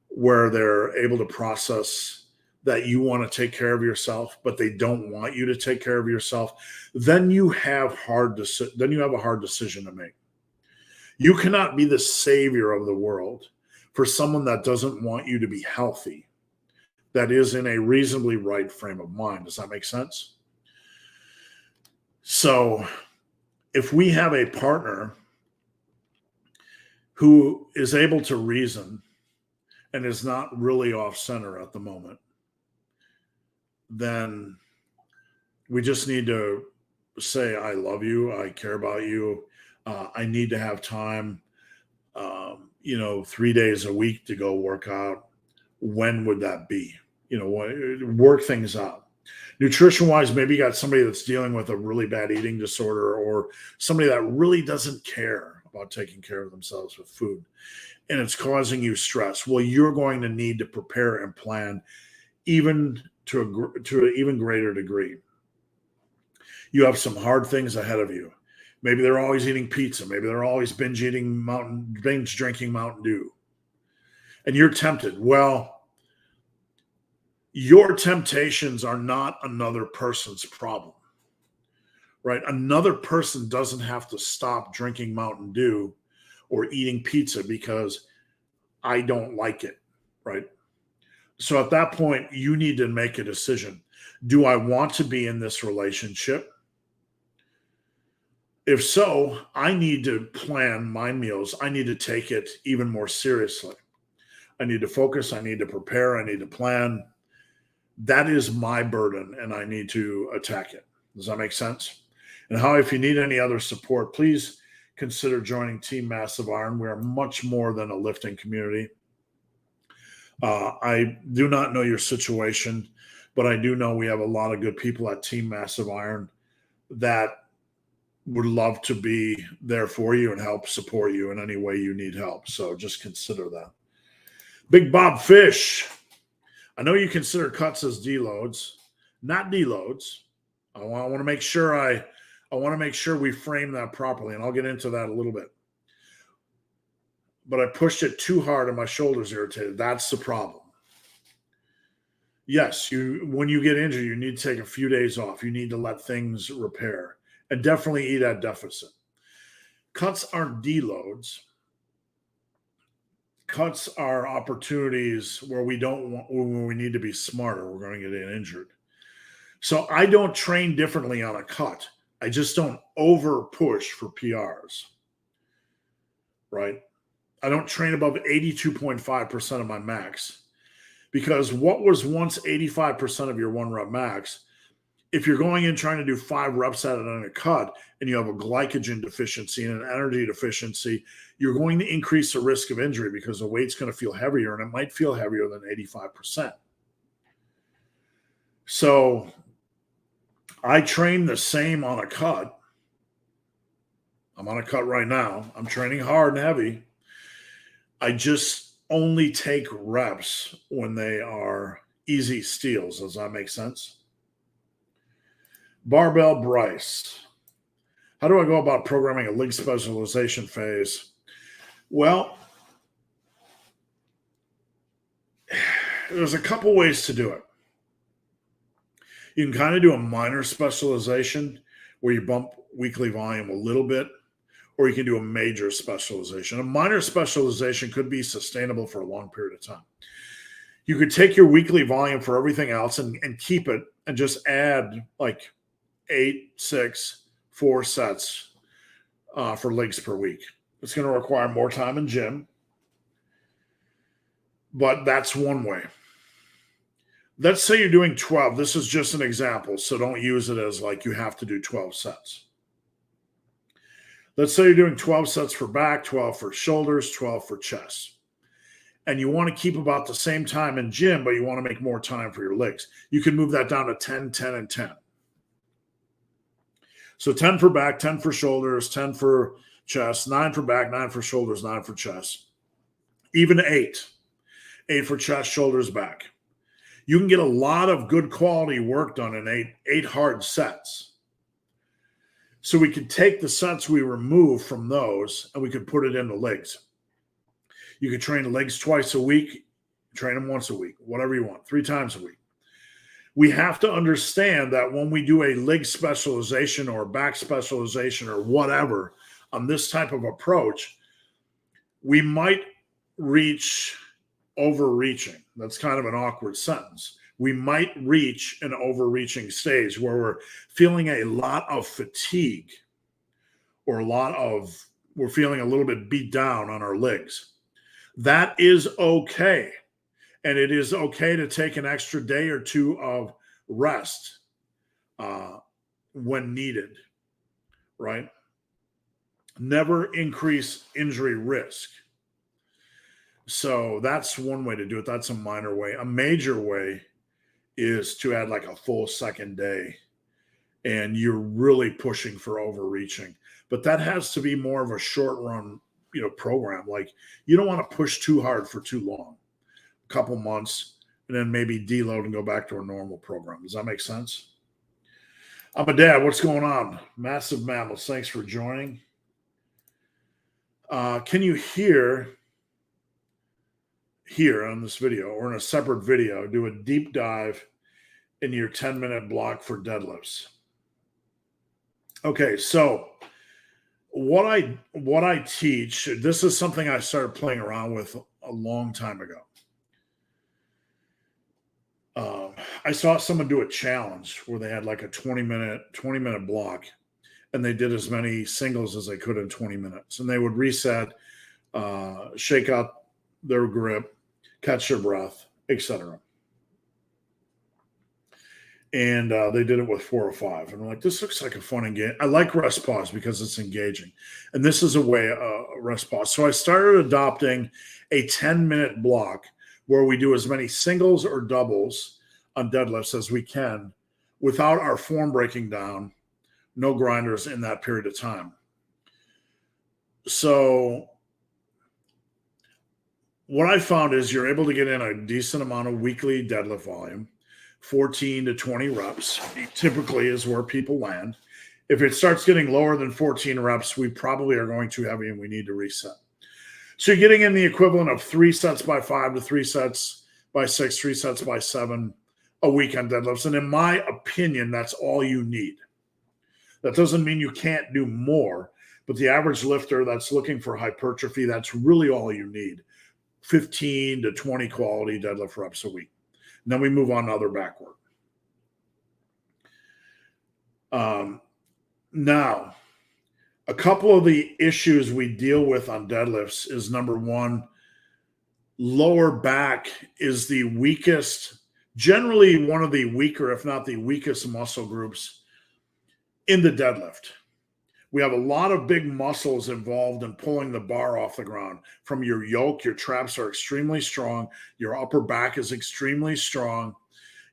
where they're able to process that you want to take care of yourself, but they don't want you to take care of yourself, then you have a hard decision to make. You cannot be the savior of the world for someone that doesn't want you to be healthy, that is in a reasonably right frame of mind. Does that make sense? So if we have a partner who is able to reason and is not really off center at the moment, then we just need to say, I love you. I care about you. I need to have time, 3 days a week to go work out. When would that be? Work things out. Nutrition wise, maybe you got somebody that's dealing with a really bad eating disorder or somebody that really doesn't care about taking care of themselves with food and it's causing you stress. Well, you're going to need to prepare and plan even to an even greater degree. You have some hard things ahead of you. Maybe they're always eating pizza. Maybe they're always binge drinking Mountain Dew. And you're tempted. Well, your temptations are not another person's problem, right? Another person doesn't have to stop drinking Mountain Dew or eating pizza because I don't like it, right? So at that point, you need to make a decision. Do I want to be in this relationship? If so, I need to plan my meals. I need to take it even more seriously. I need to focus. I need to prepare. I need to plan. That is my burden, and I need to attack it. Does that make sense? And how, if you need any other support, please consider joining Team Massive Iron. We are much more than a lifting community. I do not know your situation, but I do know we have a lot of good people at Team Massive Iron that would love to be there for you and help support you in any way you need help. So just consider that. Big Bob Fish. I know you consider cuts as deloads, not deloads. I want to make sure I want to make sure we frame that properly, and I'll get into that a little bit. But I pushed it too hard and my shoulders irritated. That's the problem. Yes, when you get injured, you need to take a few days off. You need to let things repair and definitely eat at deficit. Cuts aren't deloads. Cuts are opportunities where we need to be smarter. We're going to get injured. So I don't train differently on a cut. I just don't over push for PRs, right? I don't train above 82.5% of my max because what was once 85% of your 1 rep max, if you're going in trying to do 5 reps at it on a cut and you have a glycogen deficiency and an energy deficiency, you're going to increase the risk of injury because the weight's going to feel heavier and it might feel heavier than 85%. So I train the same on a cut. I'm on a cut right now. I'm training hard and heavy. I just only take reps when they are easy steals. Does that make sense? Barbell Bryce. How do I go about programming a leg specialization phase? Well, there's a couple ways to do it. You can kind of do a minor specialization where you bump weekly volume a little bit, or you can do a major specialization. A minor specialization could be sustainable for a long period of time. You could take your weekly volume for everything else and keep it and just add like 8, 6, 4 sets for legs per week. It's going to require more time in gym, but that's one way. Let's say you're doing 12. This is just an example, so don't use it as like you have to do 12 sets. Let's say you're doing 12 sets for back, 12 for shoulders, 12 for chest. And you want to keep about the same time in gym, but you want to make more time for your legs. You can move that down to 10, 10, and 10. So 10 for back, 10 for shoulders, 10 for chest, 9 for back, 9 for shoulders, 9 for chest. Even 8. 8 for chest, shoulders, back. You can get a lot of good quality work done in eight hard sets. So we could take the sets we remove from those and we could put it into legs. You could train the legs twice a week, train them once a week, whatever you want, 3 times a week. We have to understand that when we do a leg specialization or back specialization or whatever on this type of approach, we might reach overreaching. That's kind of an awkward sentence. We might reach an overreaching stage where we're feeling a lot of fatigue or we're feeling a little bit beat down on our legs. That is okay. And it is okay to take an extra day or 2 of rest when needed, right? Never increase injury risk. So that's one way to do it. That's a minor way. A major way is to add like a full second day, and you're really pushing for overreaching. But that has to be more of a short run, program. Like, you don't want to push too hard for too long. A couple months, and then maybe deload and go back to a normal program. Does that make sense? I'm a dad. What's going on? Massive Mammals, thanks for joining. Can you hear here on this video or in a separate video, do a deep dive in your 10-minute block for deadlifts? Okay, so what I teach, this is something I started playing around with a long time ago. I saw someone do a challenge where they had like a 20-minute block, and they did as many singles as they could in 20 minutes. And they would reset, shake up their grip, catch their breath, etc. And they did it with 4 or 5. And I'm like, this looks like a fun and I like rest pause because it's engaging. And this is a way, rest pause. So I started adopting a 10-minute block where we do as many singles or doubles on deadlifts as we can without our form breaking down, no grinders in that period of time. So what I found is you're able to get in a decent amount of weekly deadlift volume. 14 to 20 reps typically is where people land. If it starts getting lower than 14 reps, we probably are going too heavy and we need to reset. So you're getting in the equivalent of 3 sets by 5 to 3 sets by 6, 3 sets by 7 a week on deadlifts. And in my opinion, that's all you need. That doesn't mean you can't do more, but the average lifter that's looking for hypertrophy, that's really all you need. 15 to 20 quality deadlift reps a week. And then we move on to other back work. Now, a couple of the issues we deal with on deadlifts is, number one, lower back is the weakest, generally one of the weaker, if not the weakest muscle groups in the deadlift. We have a lot of big muscles involved in pulling the bar off the ground. From your yoke, your traps are extremely strong. Your upper back is extremely strong.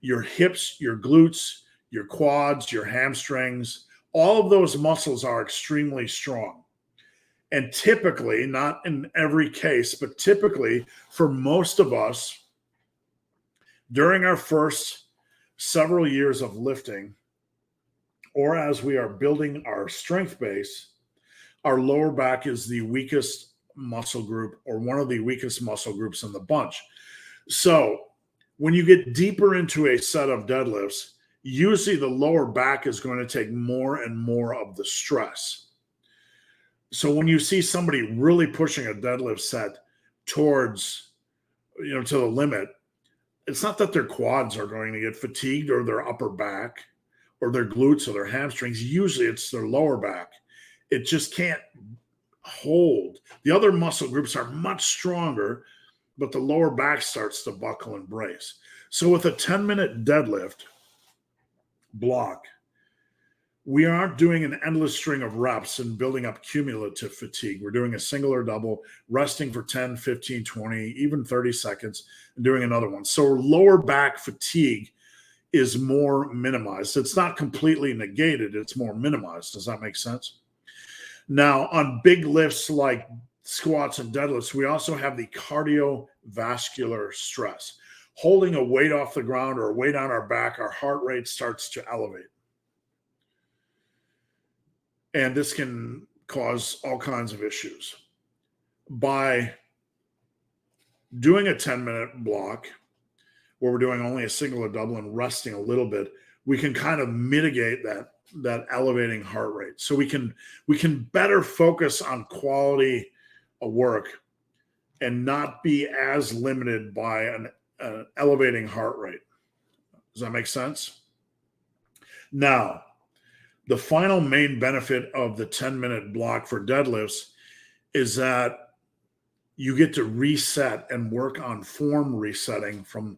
Your hips, your glutes, your quads, your hamstrings, all of those muscles are extremely strong. And typically, not in every case, but typically for most of us, during our first several years of lifting, or as we are building our strength base, our lower back is the weakest muscle group or one of the weakest muscle groups in the bunch. So when you get deeper into a set of deadlifts, usually the lower back is going to take more and more of the stress. So when you see somebody really pushing a deadlift set towards, to the limit, it's not that their quads are going to get fatigued or their upper back or their glutes or their hamstrings. Usually it's their lower back. It just can't hold. The other muscle groups are much stronger, but the lower back starts to buckle and brace. So with a 10-minute deadlift block, we aren't doing an endless string of reps and building up cumulative fatigue. We're doing a single or double, resting for 10, 15, 20, even 30 seconds, and doing another one. So lower back fatigue is more minimized. It's not completely negated, it's more minimized. Does that make sense? Now, on big lifts like squats and deadlifts, we also have the cardiovascular stress. Holding a weight off the ground or a weight on our back, our heart rate starts to elevate. And this can cause all kinds of issues. By doing a 10-minute block where we're doing only a single or double and resting a little bit, we can kind of mitigate that elevating heart rate. So we can better focus on quality of work and not be as limited by an elevating heart rate. Does that make sense? Now, the final main benefit of the 10-minute block for deadlifts is that you get to reset and work on form resetting from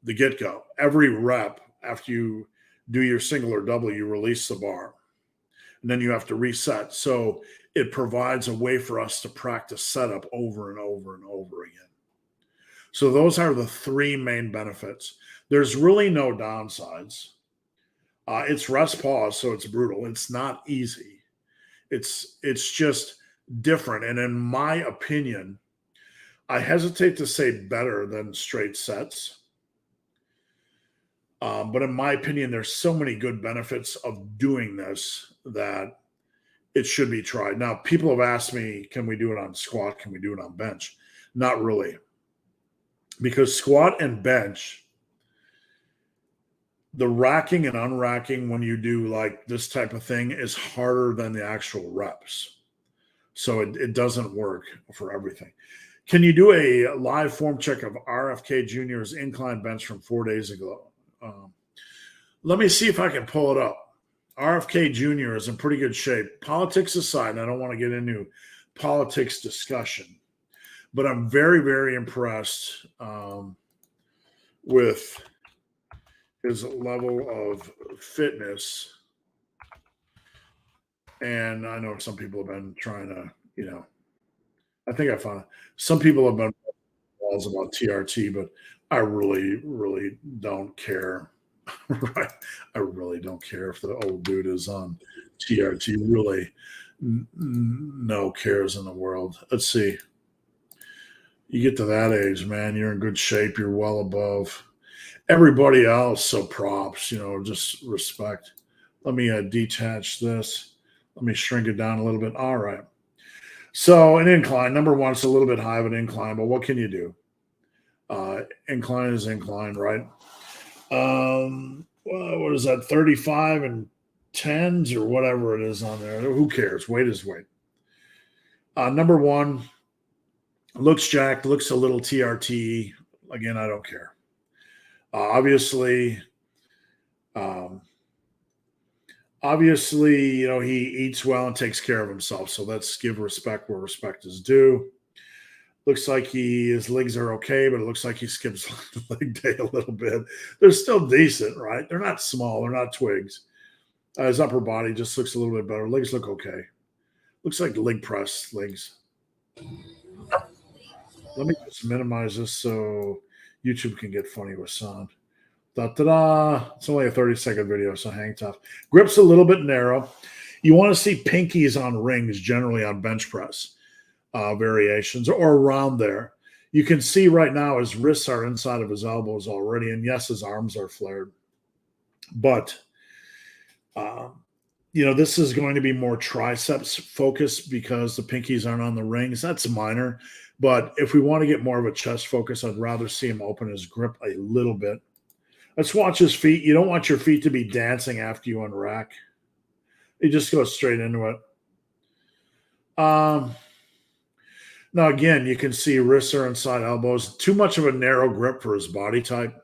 the get-go. Every rep, after you do your single or double, you release the bar. And then you have to reset. So it provides a way for us to practice setup over and over and over again. So those are the three main benefits. There's really no downsides. It's rest pause, so it's brutal. It's not easy. It's just different. And in my opinion, I hesitate to say better than straight sets. But in my opinion, there's so many good benefits of doing this that it should be tried. Now, people have asked me, can we do it on squat? Can we do it on bench? Not really. Because squat and bench, the racking and unracking when you do like this type of thing is harder than the actual reps. So it doesn't work for everything. Can you do a live form check of RFK Jr.'s incline bench from 4 days ago? Let me see if I can pull it up. RFK Jr. is in pretty good shape. Politics aside, and I don't want to get into politics discussion, but I'm very, very impressed with his level of fitness. And I know some people have been trying to, I think I found it. Some people have been balls about TRT, but I really, really don't care. Right? I really don't care if the old dude is on TRT. Really, no cares in the world. Let's see. You get to that age, man, you're in good shape. You're well above everybody else. So props, just respect. Let me detach this. Let me shrink it down a little bit. All right. So an incline, number one, it's a little bit high of an incline, but what can you do? Incline is incline, right? What is that? 35 and 10s or whatever it is on there. Who cares? Weight is weight. Number one, looks jacked, looks a little TRT. Again, I don't care. Obviously, he eats well and takes care of himself. So let's give respect where respect is due. Looks like his legs are okay, but it looks like he skips leg day a little bit. They're still decent, right? They're not small. They're not twigs. His upper body just looks a little bit better. Legs look okay. Looks like leg press legs. Let me just minimize this so YouTube can get funny with sound. Da-da-da. It's only a 30-second video, so hang tough. Grip's a little bit narrow. You want to see pinkies on rings, generally on bench press variations or around there. You can see right now his wrists are inside of his elbows already, and yes, his arms are flared. But, this is going to be more triceps focused because the pinkies aren't on the rings. That's minor. But if we want to get more of a chest focus, I'd rather see him open his grip a little bit. Let's watch his feet. You don't want your feet to be dancing after you unrack. You just go straight into it. Now, again, you can see wrists are inside elbows. Too much of a narrow grip for his body type.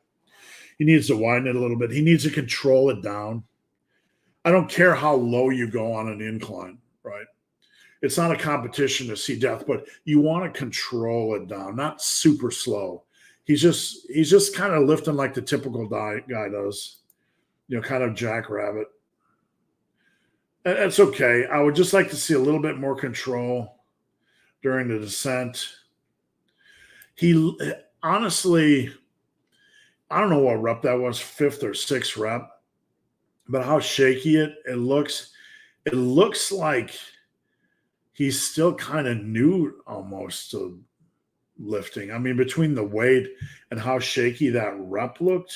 He needs to widen it a little bit. He needs to control it down. I don't care how low you go on an incline, right? It's not a competition to see death, but you want to control it down, not super slow. He's just kind of lifting like the typical guy does, kind of jackrabbit. That's okay. I would just like to see a little bit more control during the descent. He honestly, I don't know what rep that was, fifth or sixth rep, but how shaky it looks. It looks like he's still kind of new almost to lifting. I mean, between the weight and how shaky that rep looked,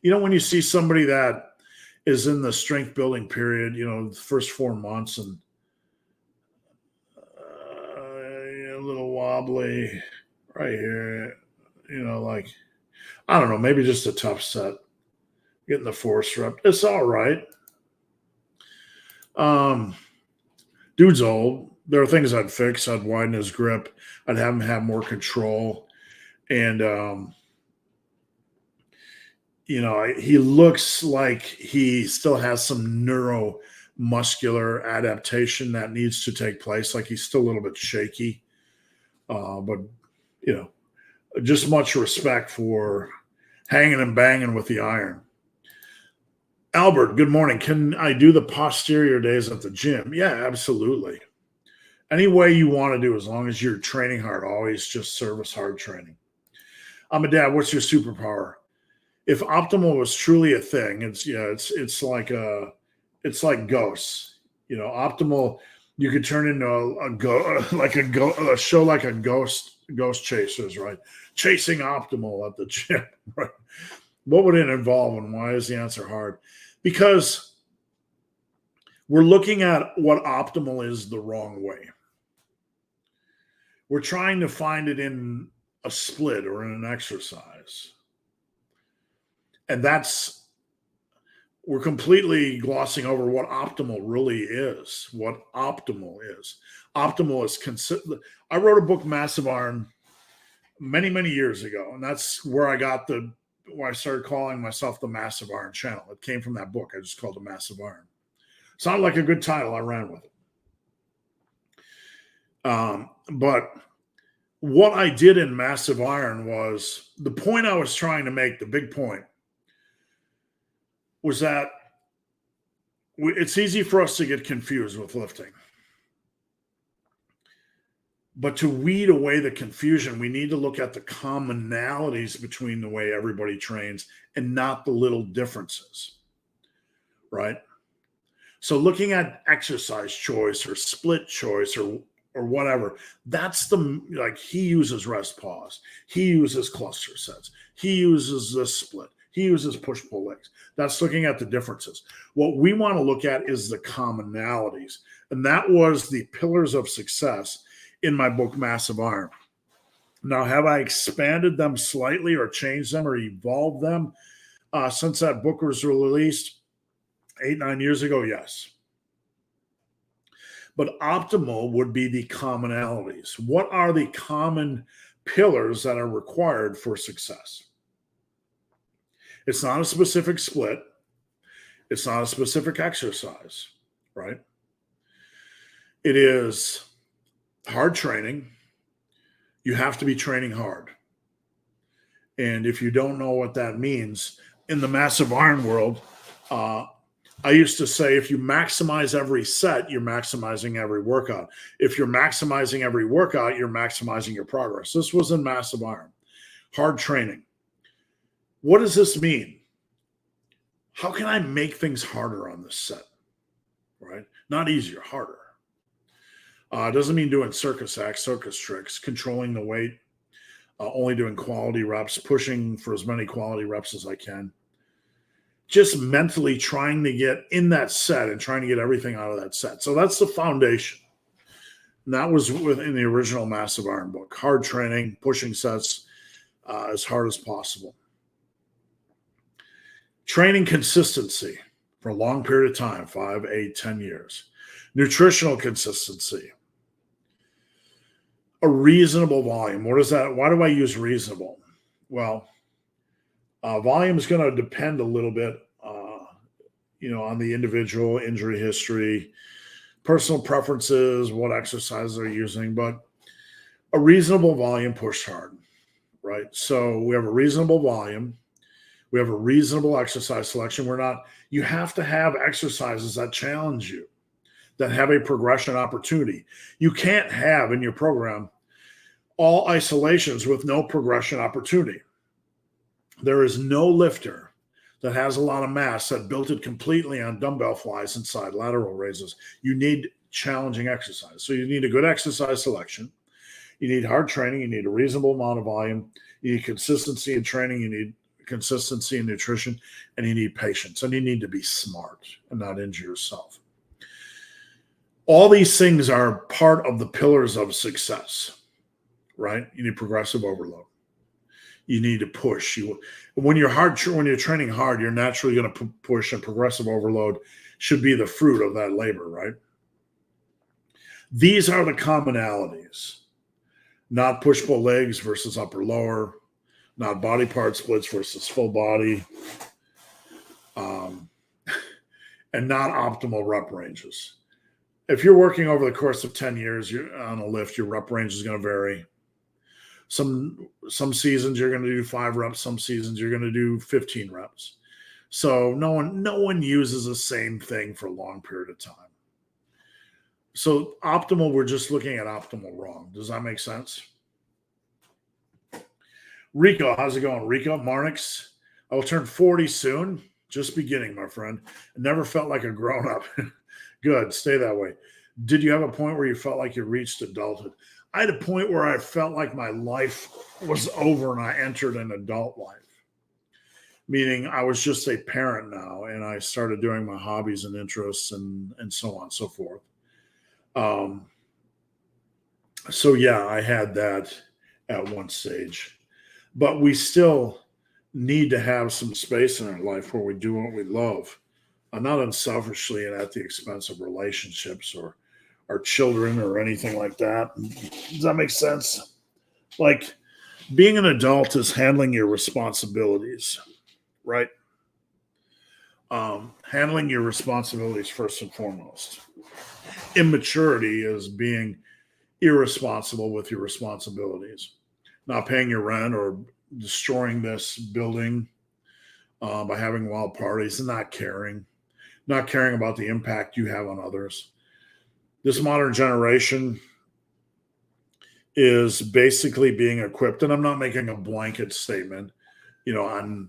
when you see somebody that is in the strength building period, the first 4 months and a little wobbly right here, like, I don't know, maybe just a tough set, getting the force rep. It's all right. Dude's old. There are things I'd fix. I'd widen his grip. I'd have him have more control. And, he looks like he still has some neuromuscular adaptation that needs to take place. Like he's still a little bit shaky. But, just much respect for hanging and banging with the iron. Albert, good morning. Can I do the posterior days at the gym? Yeah, absolutely. Any way you want to do, as long as you're training hard, always just service hard training. I'm a dad. What's your superpower? If optimal was truly a thing, it's like ghosts. Optimal, you could turn into a show like a ghost chasers, right? Chasing optimal at the gym, right? What would it involve, and why is the answer hard? Because we're looking at what optimal is the wrong way. We're trying to find it in a split or in an exercise. And we're completely glossing over what optimal really is, what optimal is. Optimal is I wrote a book, Massive Iron, many, many years ago. And that's where I started calling myself the Massive Iron Channel. It came from that book. I just called it Massive Iron. Sounded like a good title. I ran with it. But what I did in Massive Iron was, the point I was trying to make, the big point, was that it's easy for us to get confused with lifting. But to weed away the confusion, we need to look at the commonalities between the way everybody trains and not the little differences, right? So looking at exercise choice or split choice or whatever, that's he uses rest pause. He uses cluster sets. He uses this split. He uses push-pull legs. That's looking at the differences. What we want to look at is the commonalities. And that was the pillars of success in my book, Massive Iron. Now, have I expanded them slightly or changed them or evolved them since that book was released 8-9 years ago? Yes. But optimal would be the commonalities. What are the common pillars that are required for success? It's not a specific split. It's not a specific exercise, right? It is hard training. You have to be training hard. And if you don't know what that means, in the Massive Iron world, I used to say, if you maximize every set, you're maximizing every workout. If you're maximizing every workout, you're maximizing your progress. This was in Massive Iron. Hard training. What does this mean? How can I make things harder on this set? Right? Not easier, harder. It doesn't mean doing circus acts, circus tricks, controlling the weight, only doing quality reps, pushing for as many quality reps as I can. Just mentally trying to get in that set and trying to get everything out of that set. So that's the foundation. And that was within the original Massive Iron book. Hard training, pushing sets as hard as possible. Training consistency for a long period of time, 5, 8, 10 years. Nutritional consistency. A reasonable volume. What is that? Why do I use reasonable? Well, volume is going to depend a little bit, on the individual, injury history, personal preferences, what exercises they're using, but a reasonable volume pushed hard, right? So we have a reasonable volume. We have a reasonable exercise selection. You have to have exercises that challenge you, that have a progression opportunity. You can't have in your program all isolations with no progression opportunity. There is no lifter that has a lot of mass that built it completely on dumbbell flies and side lateral raises. You need challenging exercise. So you need a good exercise selection. You need hard training. You need a reasonable amount of volume. You need consistency in training. You need consistency in nutrition, and you need patience, and you need to be smart and not injure yourself. All these things are part of the pillars of success, right? You need progressive overload. You need to push. When you're training hard, you're naturally going to push, and progressive overload should be the fruit of that labor, right? These are the commonalities, not push-pull legs versus upper-lower, not body part splits versus full body, and not optimal rep ranges. If you're working over the course of 10 years on a lift, your rep range is going to vary. Some seasons you're going to do 5 reps, some seasons you're going to do 15 reps. So no one uses the same thing for a long period of time. So optimal, we're just looking at optimal wrong. Does that make sense? Rico, how's it going? Rico, Marnix, I will turn 40 soon. Just beginning, my friend. I never felt like a grown-up. Good, stay that way. Did you have a point where you felt like you reached adulthood? I had a point where I felt like my life was over and I entered an adult life. Meaning I was just a parent now, and I started doing my hobbies and interests and so on and so forth. So yeah, I had that at one stage. But we still need to have some space in our life where we do what we love, not unselfishly and at the expense of relationships or our children or anything like that. Does that make sense? Like, being an adult is handling your responsibilities, right? Handling your responsibilities first and foremost. Immaturity is being irresponsible with your responsibilities. Not paying your rent or destroying this building by having wild parties and not caring about the impact you have on others. This modern generation is basically being equipped, and I'm not making a blanket statement, on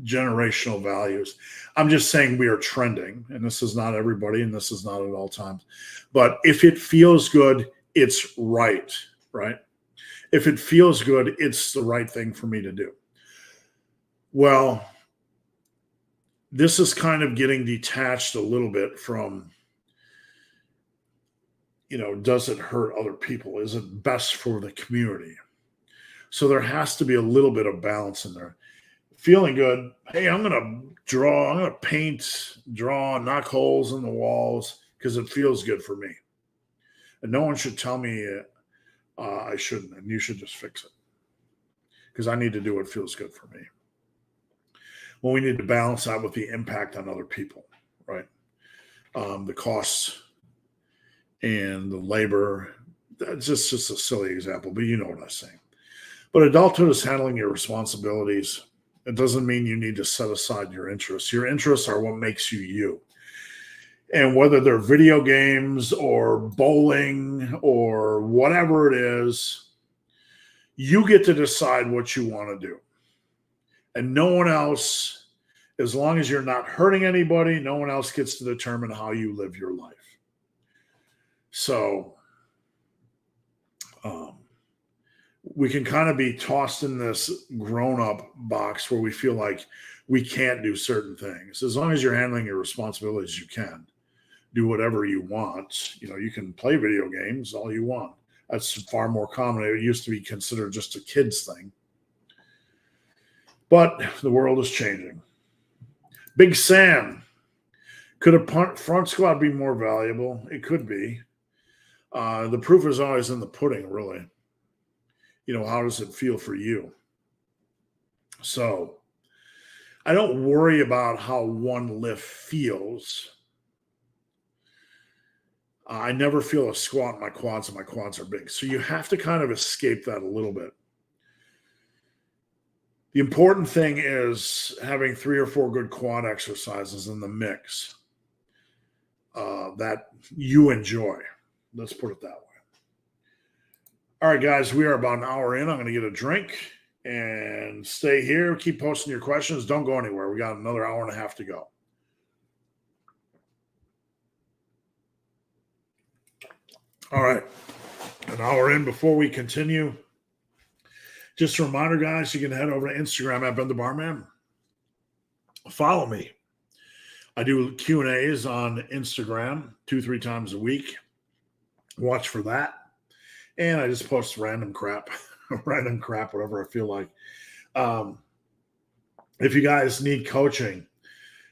generational values. I'm just saying we are trending, and this is not everybody, and this is not at all times. But if it feels good, it's right? If it feels good, it's the right thing for me to do. Well, this is kind of getting detached a little bit from, does it hurt other people? Is it best for the community? So there has to be a little bit of balance in there. Feeling good. Hey, I'm going to paint, draw, knock holes in the walls because it feels good for me. And no one should tell me I shouldn't, and you should just fix it because I need to do what feels good for me. Well, we need to balance that with the impact on other people, right? The costs and the labor. That's just a silly example, but you know what I'm saying. But adulthood is handling your responsibilities. It doesn't mean you need to set aside your interests. Your interests are what makes you you. And whether they're video games or bowling or whatever it is, you get to decide what you want to do. And no one else, as long as you're not hurting anybody, no one else gets to determine how you live your life. So we can kind of be tossed in this grown-up box where we feel like we can't do certain things. As long as you're handling your responsibilities, you can do whatever you want. You can play video games all you want. That's far more common. It used to be considered just a kid's thing. But the world is changing. Big Sam, could a front squat be more valuable? It could be. The proof is always in the pudding, really. How does it feel for you? So I don't worry about how one lift feels. I never feel a squat in my quads, and my quads are big. So you have to kind of escape that a little bit. The important thing is having 3 or 4 good quad exercises in the mix that you enjoy. Let's put it that way. All right, guys, we are about an hour in. I'm going to get a drink and stay here. Keep posting your questions. Don't go anywhere. We got another hour and a half to go. All right, an hour in. Before we continue, just a reminder, guys, you can head over to Instagram at Ben the Barman. Follow me. I do Q&As on Instagram 2-3 times a week. Watch for that. And I just post random crap, whatever I feel like. If you guys need coaching,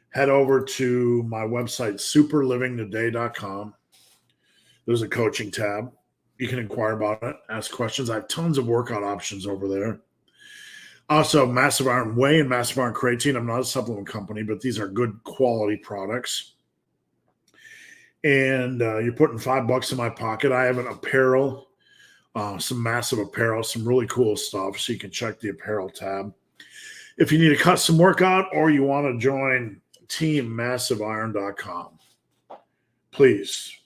head over to my website, superlivingtoday.com. There's a coaching tab. You can inquire about it, ask questions. I have tons of workout options over there. Also, Massive Iron Whey and Massive Iron Creatine. I'm not a supplement company, but these are good quality products. And you're putting $5 in my pocket. I have an apparel, some massive apparel, some really cool stuff. So you can check the apparel tab. If you need a custom workout or you want to join teammassiveiron.com, please.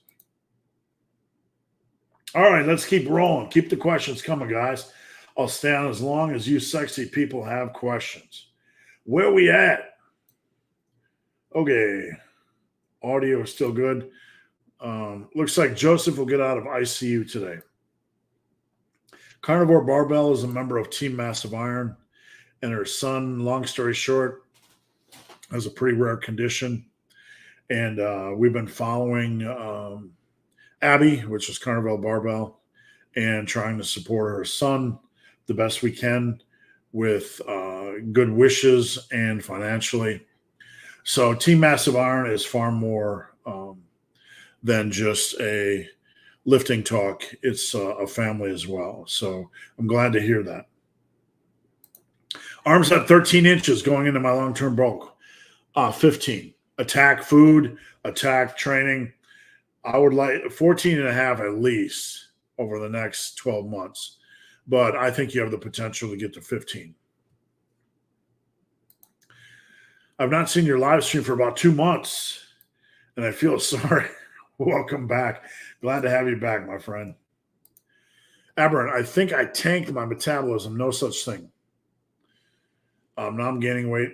All right, let's keep rolling. Keep the questions coming, guys. I'll stay on as long as you sexy people have questions. Where we at? Okay. Audio is still good. Looks like Joseph will get out of ICU today. Carnivore Barbell is a member of Team Massive Iron, and her son, long story short, has a pretty rare condition. And we've been following Abby, which is Carnivore Barbell, and trying to support her son the best we can with good wishes and financially. So Team Massive Iron is far more than just a lifting talk. It's a family as well. So I'm glad to hear that. Arms at 13 inches going into my long-term bulk. 15. Attack food, attack training. I would like 14 and a half at least over the next 12 months. But I think you have the potential to get to 15. I've not seen your live stream for about 2 months, and I feel sorry. Welcome back. Glad to have you back, my friend. Aberrant, I think I tanked my metabolism. No such thing. Now I'm gaining weight.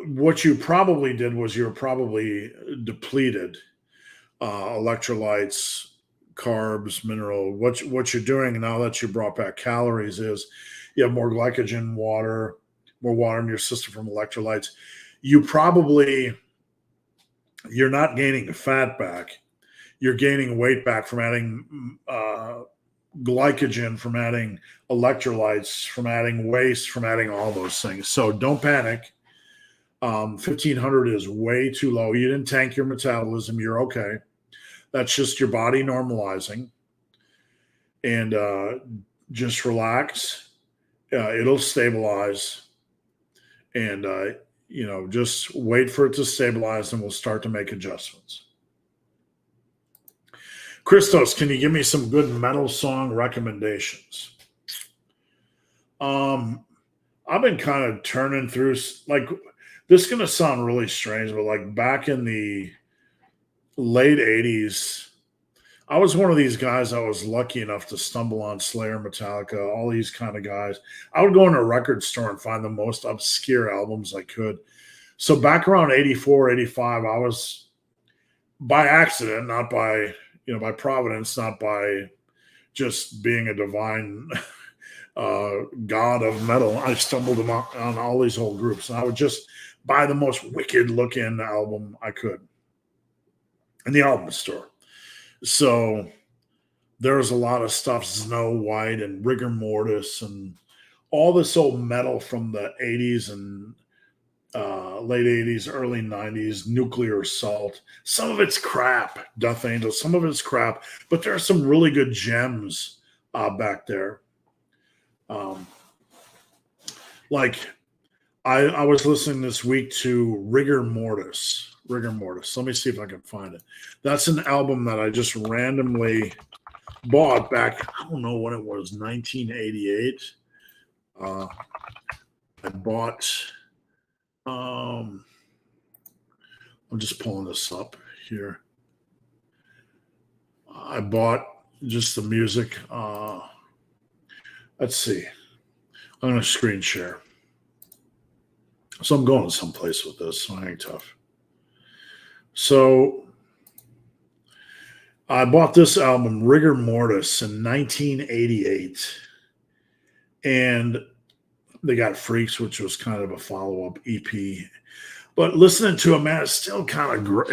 What you probably did was you were probably depleted. Electrolytes, carbs, mineral. What you're doing now that you brought back calories is you have more glycogen, water, more water in your system from electrolytes. You're not gaining fat back. You're gaining weight back from adding glycogen, from adding electrolytes, from adding waste, from adding all those things. So don't panic. 1,500 is way too low. You didn't tank your metabolism. You're okay. That's just your body normalizing. And just relax. It'll stabilize. And, just wait for it to stabilize and we'll start to make adjustments. Christos, can you give me some good metal song recommendations? I've been kind of turning through, like, this is going to sound really strange, but like back in the late 80s, I was one of these guys. I was lucky enough to stumble on Slayer, Metallica, all these kind of guys. I would go in a record store and find the most obscure albums I could. So back around 84, 85, I was, by accident, not by, by providence, not by just being a divine god of metal, I stumbled on all these old groups. And I would just buy the most wicked looking album I could in the album store. So there was a lot of stuff, Snow White and Rigor Mortis and all this old metal from the 80s and late 80s, early 90s, Nuclear Assault. Some of it's crap, Death Angel. Some of it's crap, but there are some really good gems back there. I was listening this week to Rigor Mortis. Let me see if I can find it. That's an album that I just randomly bought back, I don't know when it was, 1988. I bought. I'm just pulling this up here. I bought just the music. Let's see. I'm going to screen share. So I'm going someplace with this. So I ain't tough. So I bought this album, Rigor Mortis, in 1988. And they got Freaks, which was kind of a follow-up EP. But listening to it, man, it's still kind of great.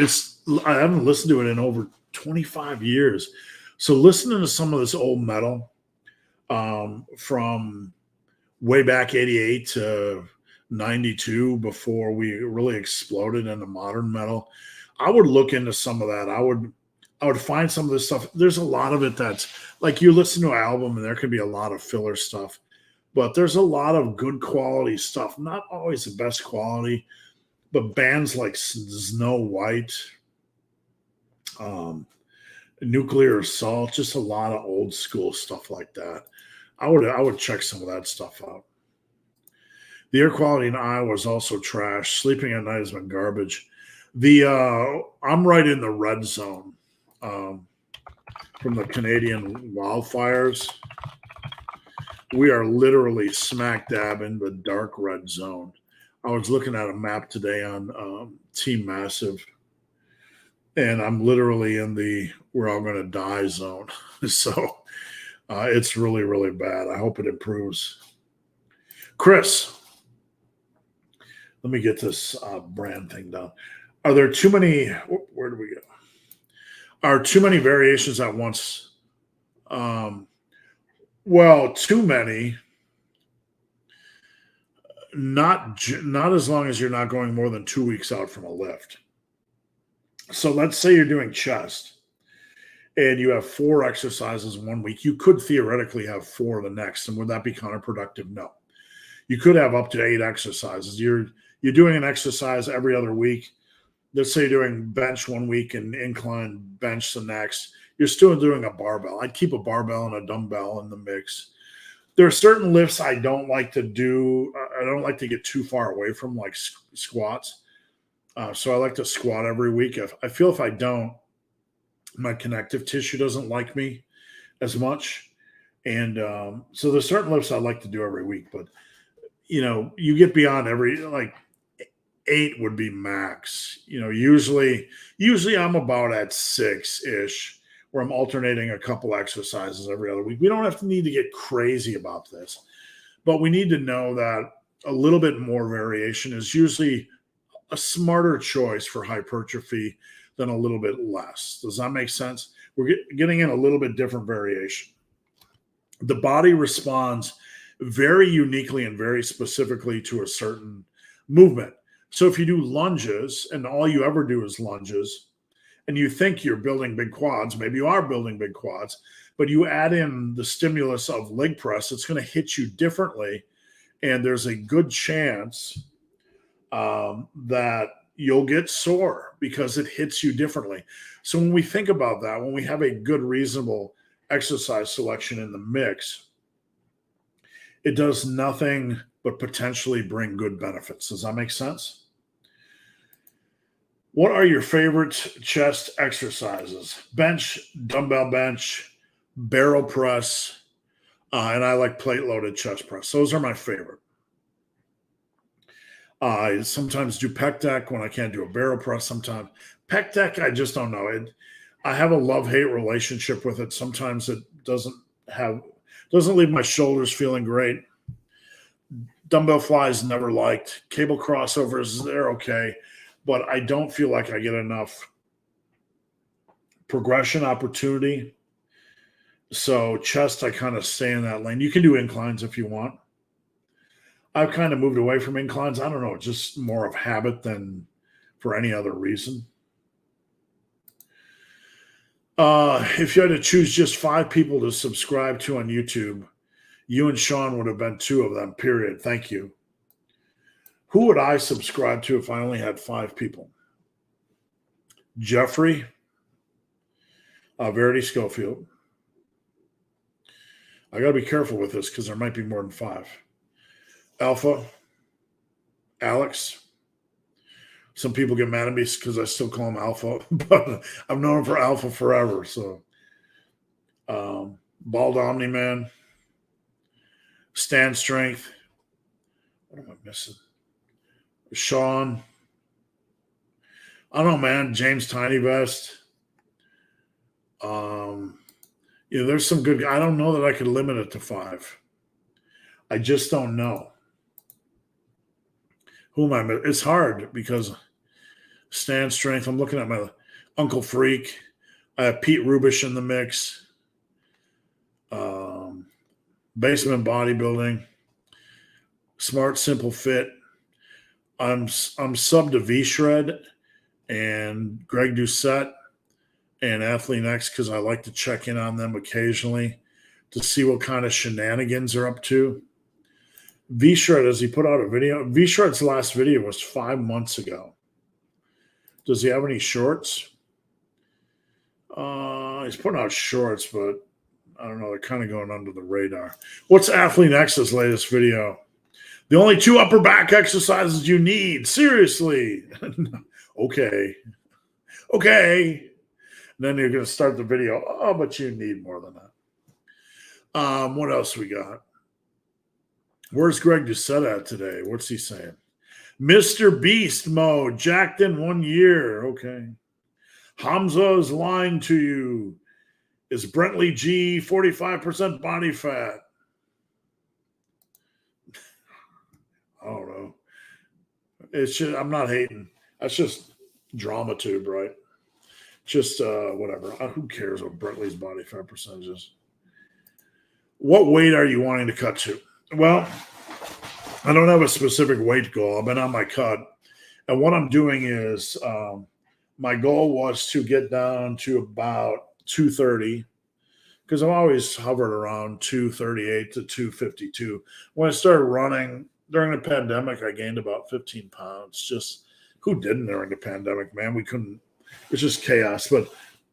I haven't listened to it in over 25 years. So listening to some of this old metal from way back 88 to 92, before we really exploded into modern metal, I would look into some of that. I would find some of this stuff. There's a lot of it that's like, you listen to an album and there can be a lot of filler stuff, but there's a lot of good quality stuff. Not always the best quality, but bands like Snow White, Nuclear Assault, just a lot of old school stuff like that. I would check some of that stuff out. The air quality in Iowa is also trash. Sleeping at night has been garbage. I'm right in the red zone from the Canadian wildfires. We are literally smack dab in the dark red zone. I was looking at a map today on Team Massive, and I'm literally in the we're all going to die zone. So it's really, really bad. I hope it improves. Chris, let me get this brand thing done. Are there too many? Where do we go? Are too many variations at once? Well, too many. Not as long as you're not going more than 2 weeks out from a lift. So let's say you're doing chest and you have 4 exercises 1 week. You could theoretically have 4 the next. And would that be counterproductive? No. You could have up to 8 exercises. You're doing an exercise every other week. Let's say you're doing bench 1 week and incline bench the next. You're still doing a barbell. I'd keep a barbell and a dumbbell in the mix. There are certain lifts I don't like to do. I don't like to get too far away from, like squats. So I like to squat every week. I feel if I don't, my connective tissue doesn't like me as much. And so there's certain lifts I like to do every week. But, you get beyond like 8 would be max. Usually I'm about at 6-ish, where I'm alternating a couple exercises every other week. We don't have to need to get crazy about this, but we need to know that a little bit more variation is usually a smarter choice for hypertrophy than a little bit less. Does that make sense? We're getting in a little bit different variation. The body responds very uniquely and very specifically to a certain movement. So if you do lunges and all you ever do is lunges, and you think you're building big quads, maybe you are building big quads, but you add in the stimulus of leg press, it's going to hit you differently. And there's a good chance that you'll get sore because it hits you differently. So when we think about that, when we have a good, reasonable exercise selection in the mix, it does nothing but potentially bring good benefits. Does that make sense? What are your favorite chest exercises? Bench, dumbbell bench, barrel press, and I like plate-loaded chest press. Those are my favorite. I sometimes do pec deck when I can't do a barrel press. Sometimes pec deck, I just don't know. I have a love-hate relationship with it. Sometimes it doesn't leave my shoulders feeling great. Dumbbell flies, never liked. Cable crossovers, they're okay, but I don't feel like I get enough progression opportunity. So chest, I kind of stay in that lane. You can do inclines if you want. I've kind of moved away from inclines. I don't know, just more of habit than for any other reason. If you had to choose just 5 people to subscribe to on YouTube, you and Sean would have been 2 of them, period. Thank you. Who would I subscribe to if I only had 5 people? Jeffrey, Verity Schofield. I got to be careful with this because there might be more than 5. Alpha, Alex. Some people get mad at me because I still call him Alpha, but I've known him for Alpha forever. So, Bald Omni Man, Stand Strength. What am I missing? Sean. I don't know, man. James Tiny Vest. There's some good. I don't know that I could limit it to 5. I just don't know. Who am I? It's hard because Stand Strength. I'm looking at my Uncle Freak. I have Pete Rubish in the mix. Basement Bodybuilding. Smart Simple Fit. I'm sub to V Shred and Greg Doucette and Athlete X because I like to check in on them occasionally to see what kind of shenanigans they're up to. V Shred, has he put out a video? V Shred's last video was 5 months ago. Does he have any shorts? He's putting out shorts, but I don't know. They're kind of going under the radar. What's Athlete X's latest video? The only 2 upper back exercises you need. Seriously. Okay. And then you're going to start the video. Oh, but you need more than that. What else we got? Where's Greg Doucette at today? What's he saying? Mr. Beast mode. Jacked in 1 year. Okay. Hamza is lying to you. Is Brentley G 45% body fat? I don't know. It's just, I'm not hating. That's just drama tube, right? Just whatever. Who cares what Brentley's body fat percentage is? What weight are you wanting to cut to? Well, I don't have a specific weight goal. I've been on my cut. And what I'm doing is my goal was to get down to about 230 because I've always hovered around 238 to 252. When I started running during the pandemic, I gained about 15 pounds. Just who didn't during the pandemic, man? We couldn't. It's just chaos. But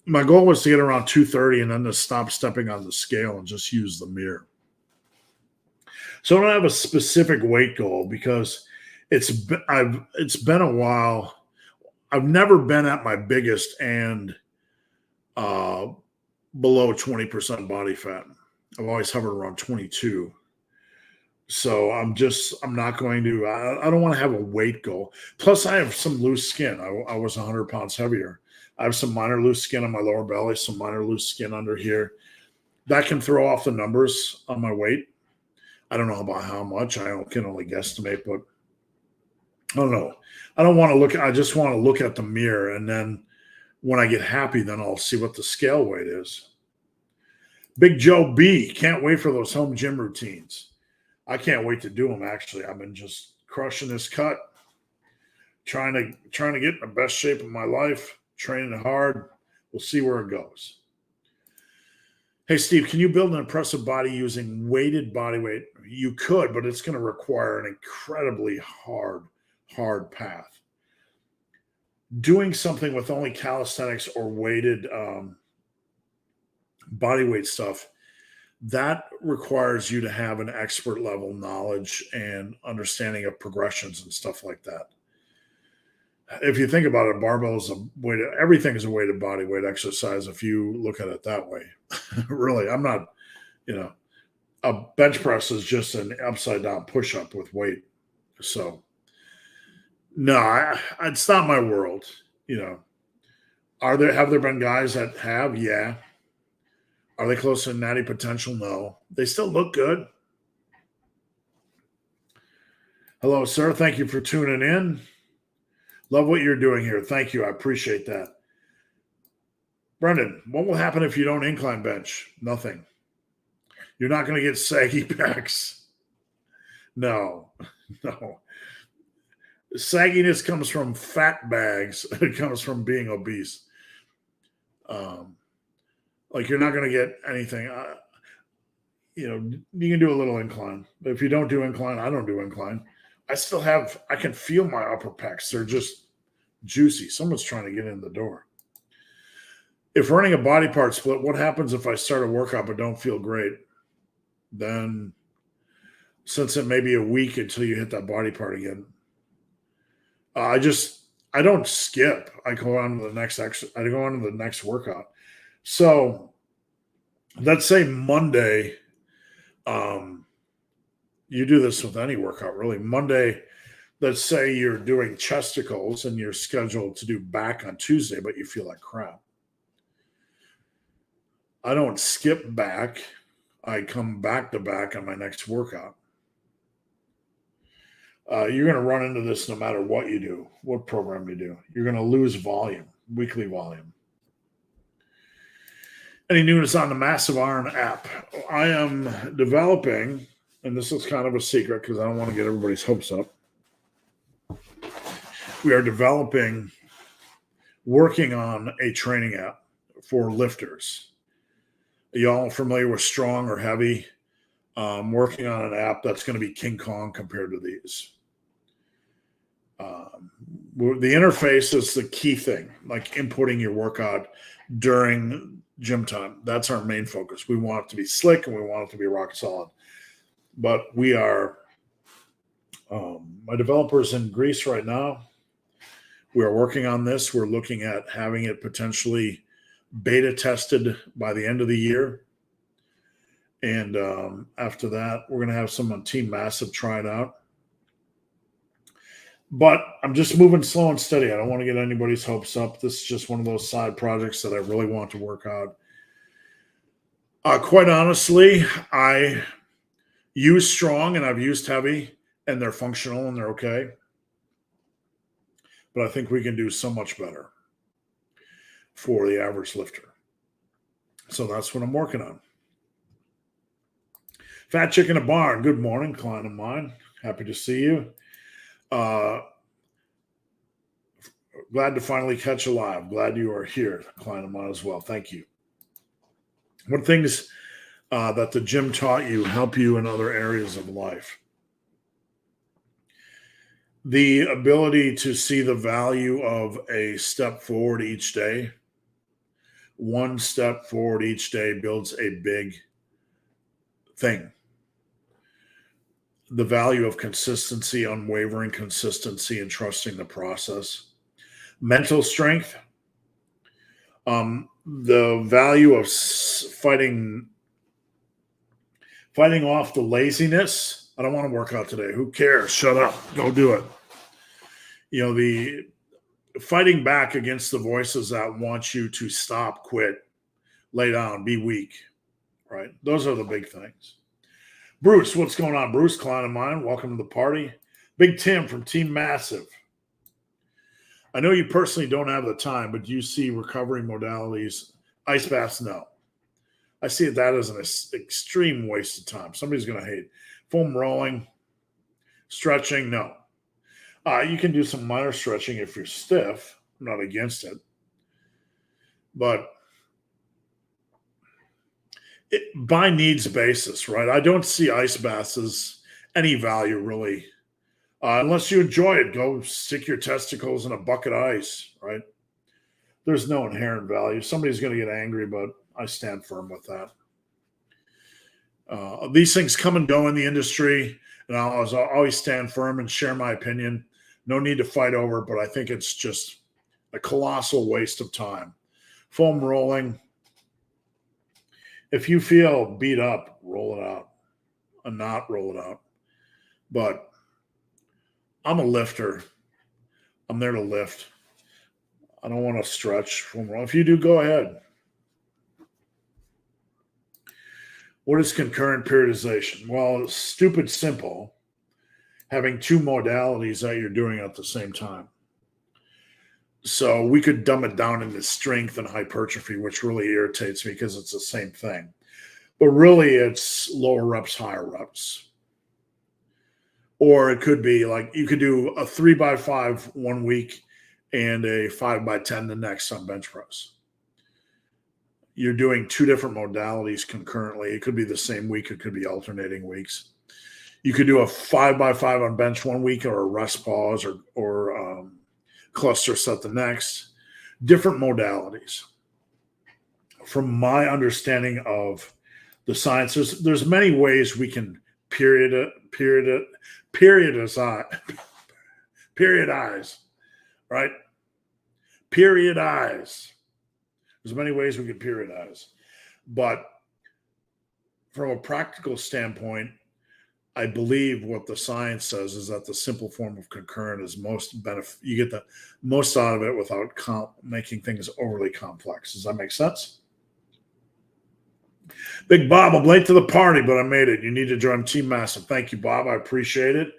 my goal was to get around 230 and then to stop stepping on the scale and just use the mirror. So I don't have a specific weight goal because it's been a while. I've never been at my biggest and below 20% body fat. I've always hovered around 22. So I'm not going to, I don't want to have a weight goal. Plus I have some loose skin. I was 100 pounds heavier. I have some minor loose skin on my lower belly, some minor loose skin under here. That can throw off the numbers on my weight. I don't know about how much. I can only guesstimate, but I don't know. I just want to look at the mirror, and then when I get happy, then I'll see what the scale weight is. Big Joe B, can't wait for those home gym routines. I can't wait to do them, actually. I've been just crushing this cut, trying to get in the best shape of my life, training hard. We'll see where it goes. Hey, Steve, can you build an impressive body using weighted body weight? You could, but it's going to require an incredibly hard path. Doing something with only calisthenics or weighted body weight stuff, that requires you to have an expert level knowledge and understanding of progressions and stuff like that. If you think about it, barbell is everything is a weighted body weight exercise if you look at it that way. Really, I'm not, a bench press is just an upside down push up with weight. So no, it's not my world. Have there been guys that have? Yeah. Are they close to natty potential? No. They still look good. Hello, sir. Thank you for tuning in. Love what you're doing here. Thank you. I appreciate that. Brendan, what will happen if you don't incline bench? Nothing. You're not going to get saggy pecs. No. Sagginess comes from fat bags. It comes from being obese. You're not going to get anything. You can do a little incline. But if you don't do incline, I don't do incline. I can feel my upper pecs. They're just juicy. Someone's trying to get in the door. If running a body part split, what happens if I start a workout but don't feel great? Then since it may be a week until you hit that body part again. I don't skip. I go on to the next I go on to the next workout. So let's say Monday, you do this with any workout really. Monday, let's say you're doing chesticles and you're scheduled to do back on Tuesday, but you feel like crap. I don't skip back. I come back to back on my next workout. You're going to run into this no matter what you do, what program you do. You're going to lose volume, weekly volume. Any news on the Massive Iron app? I am developing, and this is kind of a secret because I don't want to get everybody's hopes up. We are developing, working on a training app for lifters. Y'all familiar with Strong or Heavy? Working on an app that's going to be King Kong compared to these. The interface is the key thing, like inputting your workout during gym time. That's our main focus. We want it to be slick and we want it to be rock solid. But we are, my developer's in Greece right now. We are working on this. We're looking at having it potentially beta tested by the end of the year. And after that, we're going to have some on Team Massive try it out. But I'm just moving slow and steady. I don't want to get anybody's hopes up. This is just one of those side projects that I really want to work out. Quite honestly, I use Strong and I've used Heavy, and they're functional and they're okay. But I think we can do so much better for the average lifter. So that's what I'm working on. Fat Chick in a Barn. Good morning, client of mine. Happy to see you. Glad to finally catch you live. Glad you are here, client of mine as well. Thank you. What things that the gym taught you help you in other areas of life? The ability to see the value of a step forward each day. One step forward each day builds a big thing. The value of consistency, unwavering consistency, and trusting the process. Mental strength. The value of fighting off the laziness. I don't want to work out today. Who cares? Shut up. Go do it. You know, the fighting back against the voices that want you to stop, quit, lay down, be weak, right? Those are the big things. Bruce, what's going on? Bruce, client of mine, welcome to the party. Big Tim from Team Massive. I know you personally don't have the time, but do you see recovery modalities? Ice baths, no. I see that as an extreme waste of time. Somebody's going to hate. Foam rolling, stretching, no. You can do some minor stretching if you're stiff. I'm not against it. But by needs basis, right? I don't see ice baths as any value really. Unless you enjoy it, go stick your testicles in a bucket of ice, right? There's no inherent value. Somebody's going to get angry, but I stand firm with that. These things come and go in the industry, and I'll always stand firm and share my opinion. No need to fight over, but I think it's just a colossal waste of time. Foam rolling. If you feel beat up, roll it out and not roll it out. But I'm a lifter. I'm there to lift. I don't want to stretch foam roll. If you do, go ahead. What is concurrent periodization? Well, it's stupid simple. Having two modalities that you're doing at the same time. So we could dumb it down into strength and hypertrophy, which really irritates me because it's the same thing. But really, it's lower reps, higher reps. Or it could be like you could do a 3x5 one week and a 5x10 the next on bench press. You're doing two different modalities concurrently. It could be the same week. It could be alternating weeks. You could do a 5x5 on bench one week or a rest pause or cluster set the next. Different modalities. From my understanding of the science, there's many ways we can periodize, right? Periodize. There's many ways we can periodize, but from a practical standpoint, I believe what the science says is that the simple form of concurrent is most benefit. You get the most out of it without making things overly complex. Does that make sense? Big Bob, I'm late to the party, but I made it. You need to join Team Massive. Thank you, Bob. I appreciate it.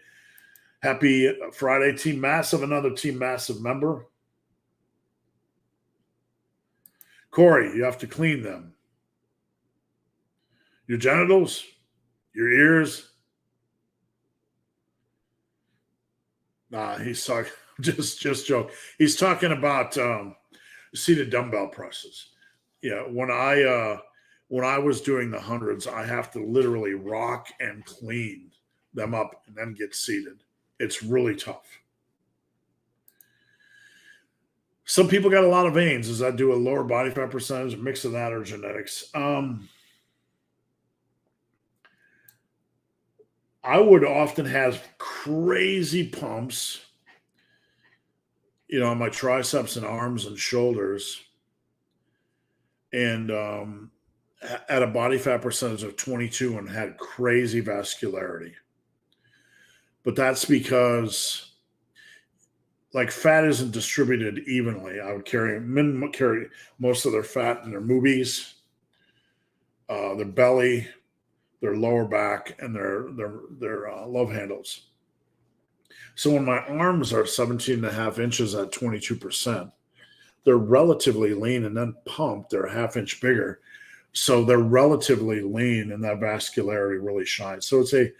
Happy Friday, Team Massive. Another Team Massive member. Corey, you have to clean them. Your genitals, your ears. Nah, he's talking just joke. He's talking about seated dumbbell presses. Yeah, when I was doing the hundreds, I have to literally rock and clean them up and then get seated. It's really tough. Some people got a lot of veins. Does that do a lower body fat percentage, a mix of that, or genetics? I would often have crazy pumps, on my triceps and arms and shoulders, and at a body fat percentage of 22 and had crazy vascularity. But that's because fat isn't distributed evenly. I would carry most of their fat in their movies, their belly, their lower back, and their love handles. So when my arms are 17 and a half inches at 22%, they're relatively lean, and then pumped, they're a half inch bigger. So they're relatively lean, and that vascularity really shines. So it's a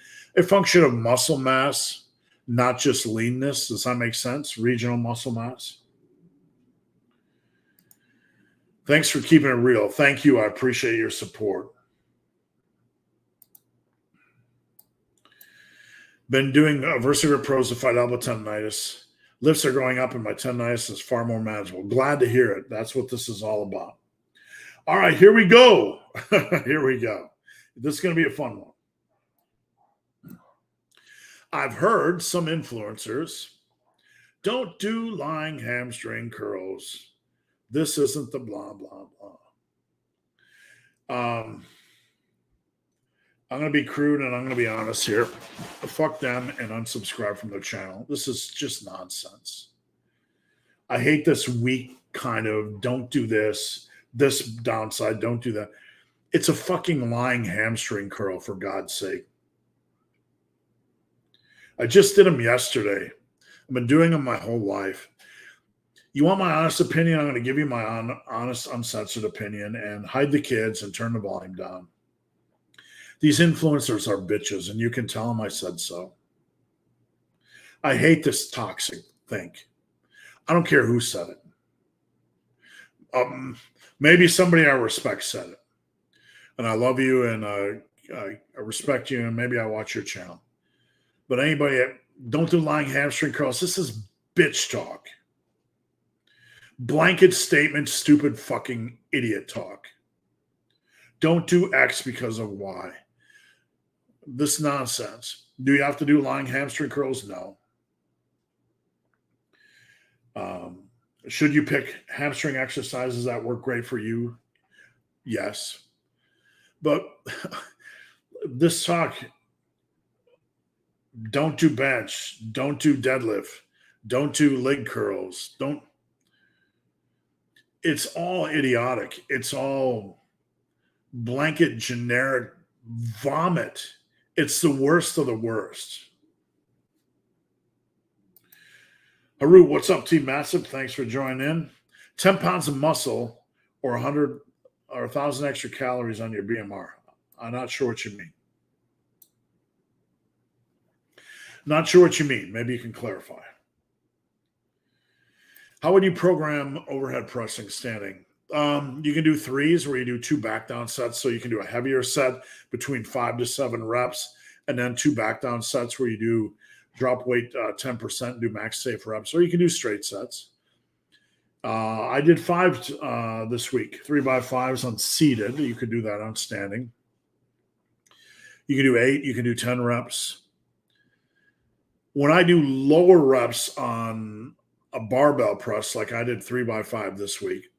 function of muscle mass, not just leanness. Does that make sense? Regional muscle mass. Thanks for keeping it real. Thank you. I appreciate your support. Been doing Versiga Pros to fight elbow tendonitis. Lifts are going up and my tendonitis is far more manageable. Glad to hear it. That's what this is all about. All right, here we go. Here we go. This is going to be a fun one. I've heard some influencers don't do lying hamstring curls. This isn't the blah, blah, blah. I'm going to be crude and I'm going to be honest here. Fuck them and unsubscribe from their channel. This is just nonsense. I hate this weak kind of don't do this downside, don't do that. It's a fucking lying hamstring curl, for God's sake. I just did them yesterday. I've been doing them my whole life. You want my honest opinion? I'm going to give you my honest, uncensored opinion and hide the kids and turn the volume down. These influencers are bitches, and you can tell them I said so. I hate this toxic thing. I don't care who said it. Maybe somebody I respect said it. And I love you, and I respect you, and maybe I watch your channel. But anybody, don't do lying hamstring curls. This is bitch talk. Blanket statement, stupid fucking idiot talk. Don't do X because of Y. This nonsense. Do you have to do lying hamstring curls? No. Should you pick hamstring exercises that work great for you? Yes. But this talk, don't do bench, don't do deadlift, don't do leg curls, it's all idiotic. It's all blanket generic vomit. It's the worst of the worst. Haru, what's up, Team Massive? Thanks for joining in. 10 pounds of muscle or 100 or 1,000 extra calories on your BMR. I'm not sure what you mean. Not sure what you mean. Maybe you can clarify. How would you program overhead pressing standing? You can do threes where you do 2 back down sets. So you can do a heavier set between 5 to 7 reps, and then 2 back down sets where you do drop weight 10% and do max safe reps, or you can do straight sets. I did 5 this week, 3x5s on seated. You could do that on standing. You can do 8, you can do 10 reps. When I do lower reps on a barbell press, like I did 3x5 this week,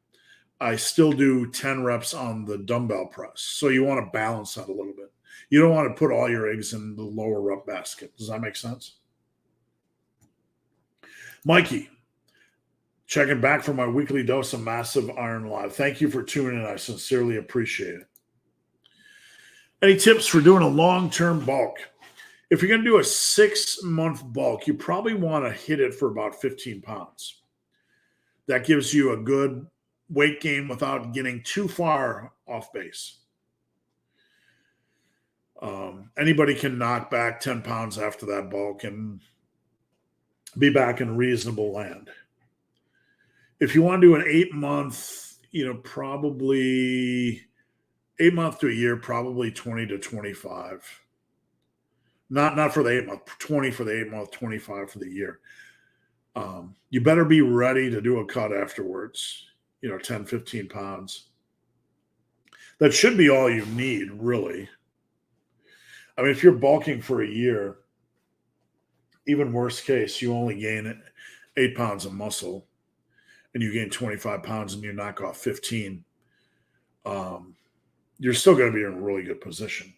I still do 10 reps on the dumbbell press. So you want to balance that a little bit. You don't want to put all your eggs in the lower rep basket. Does that make sense? Mikey, checking back for my weekly dose of Massive Iron Live. Thank you for tuning in. I sincerely appreciate it. Any tips for doing a long-term bulk? If you're going to do a 6-month bulk, you probably want to hit it for about 15 pounds. That gives you a good weight gain without getting too far off base. Anybody can knock back 10 pounds after that bulk and be back in reasonable land. If you want to do an 8-month, probably 8 months to a year, probably 20 to 25. Not for the 8 month, 20 for the 8 month, 25 for the year. You better be ready to do a cut afterwards, 10, 15 pounds. That should be all you need, really. I mean, if you're bulking for a year, even worst case, you only gain 8 pounds of muscle and you gain 25 pounds and you knock off 15. You're still going to be in a really good position.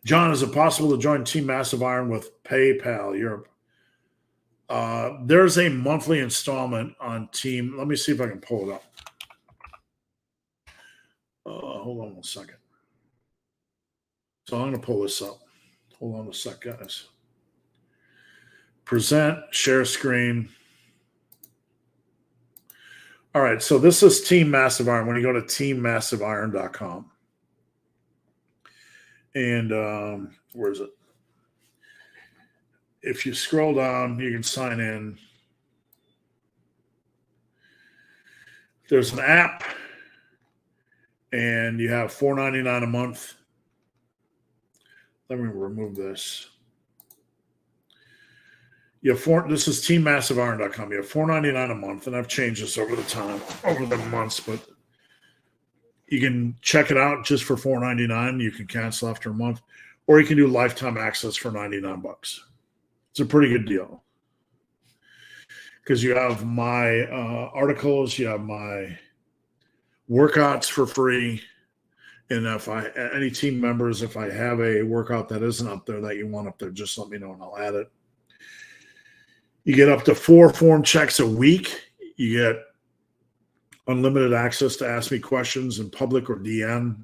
John, is it possible to join Team Massive Iron with PayPal Europe? There's a monthly installment on Team. Let me see if I can pull it up. Hold on one second. So I'm going to pull this up. Hold on a sec, guys. Present, share screen. All right, so this is Team Massive Iron. When you go to teammassiveiron.com. And where is it? If you scroll down, you can sign in. There's an app, and you have $4.99 a month. Let me remove this. This is teammassiveiron.com. You have $4.99 a month, and I've changed this over the months, but you can check it out just for $4.99. You can cancel after a month, or you can do lifetime access for $99. It's a pretty good deal because you have my articles, you have my workouts for free, and any team members, if I have a workout that isn't up there that you want up there, just let me know and I'll add it. You get up to 4 form checks a week. You get unlimited access to ask me questions in public or DM.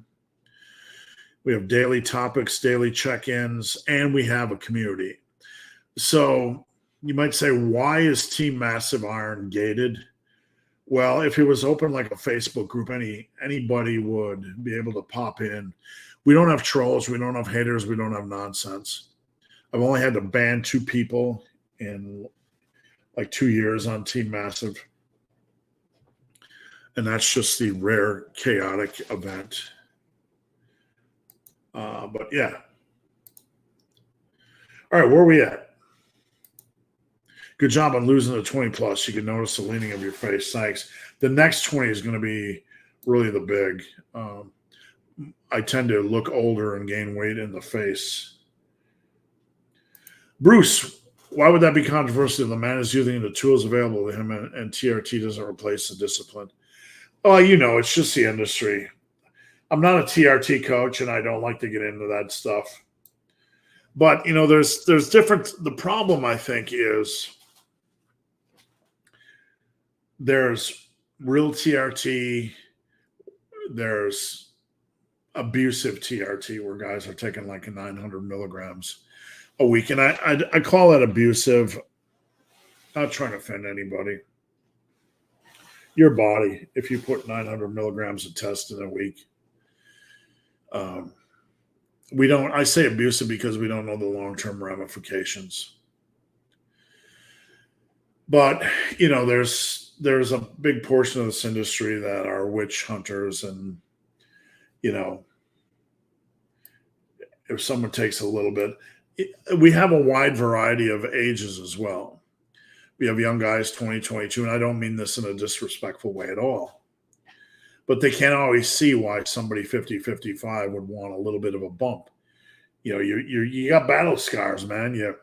We have daily topics, daily check-ins, and we have a community. So you might say, why is Team Massive Iron gated? Well, if it was open like a Facebook group, anybody would be able to pop in. We don't have trolls. We don't have haters. We don't have nonsense. I've only had to ban 2 people in like 2 years on Team Massive. And that's just the rare chaotic event. But yeah. All right, where are we at? Good job on losing the 20 plus. You can notice the leaning of your face. Thanks. The next 20 is going to be really the big. I tend to look older and gain weight in the face. Bruce, why would that be controversial? The man is using the tools available to him, and TRT doesn't replace the discipline. Oh, it's just the industry. I'm not a TRT coach, and I don't like to get into that stuff. But, there's different. The problem, I think, is there's real TRT. There's abusive TRT where guys are taking like 900 milligrams a week. And I call that abusive. Not trying to offend anybody. Your body, if you put 900 milligrams of test in a week, I say abusive because we don't know the long-term ramifications. But, there's a big portion of this industry that are witch hunters, and, if someone takes a little bit, we have a wide variety of ages as well. We have young guys, 20, 22, and I don't mean this in a disrespectful way at all. But they can't always see why somebody 50, 55 would want a little bit of a bump. You got battle scars, man.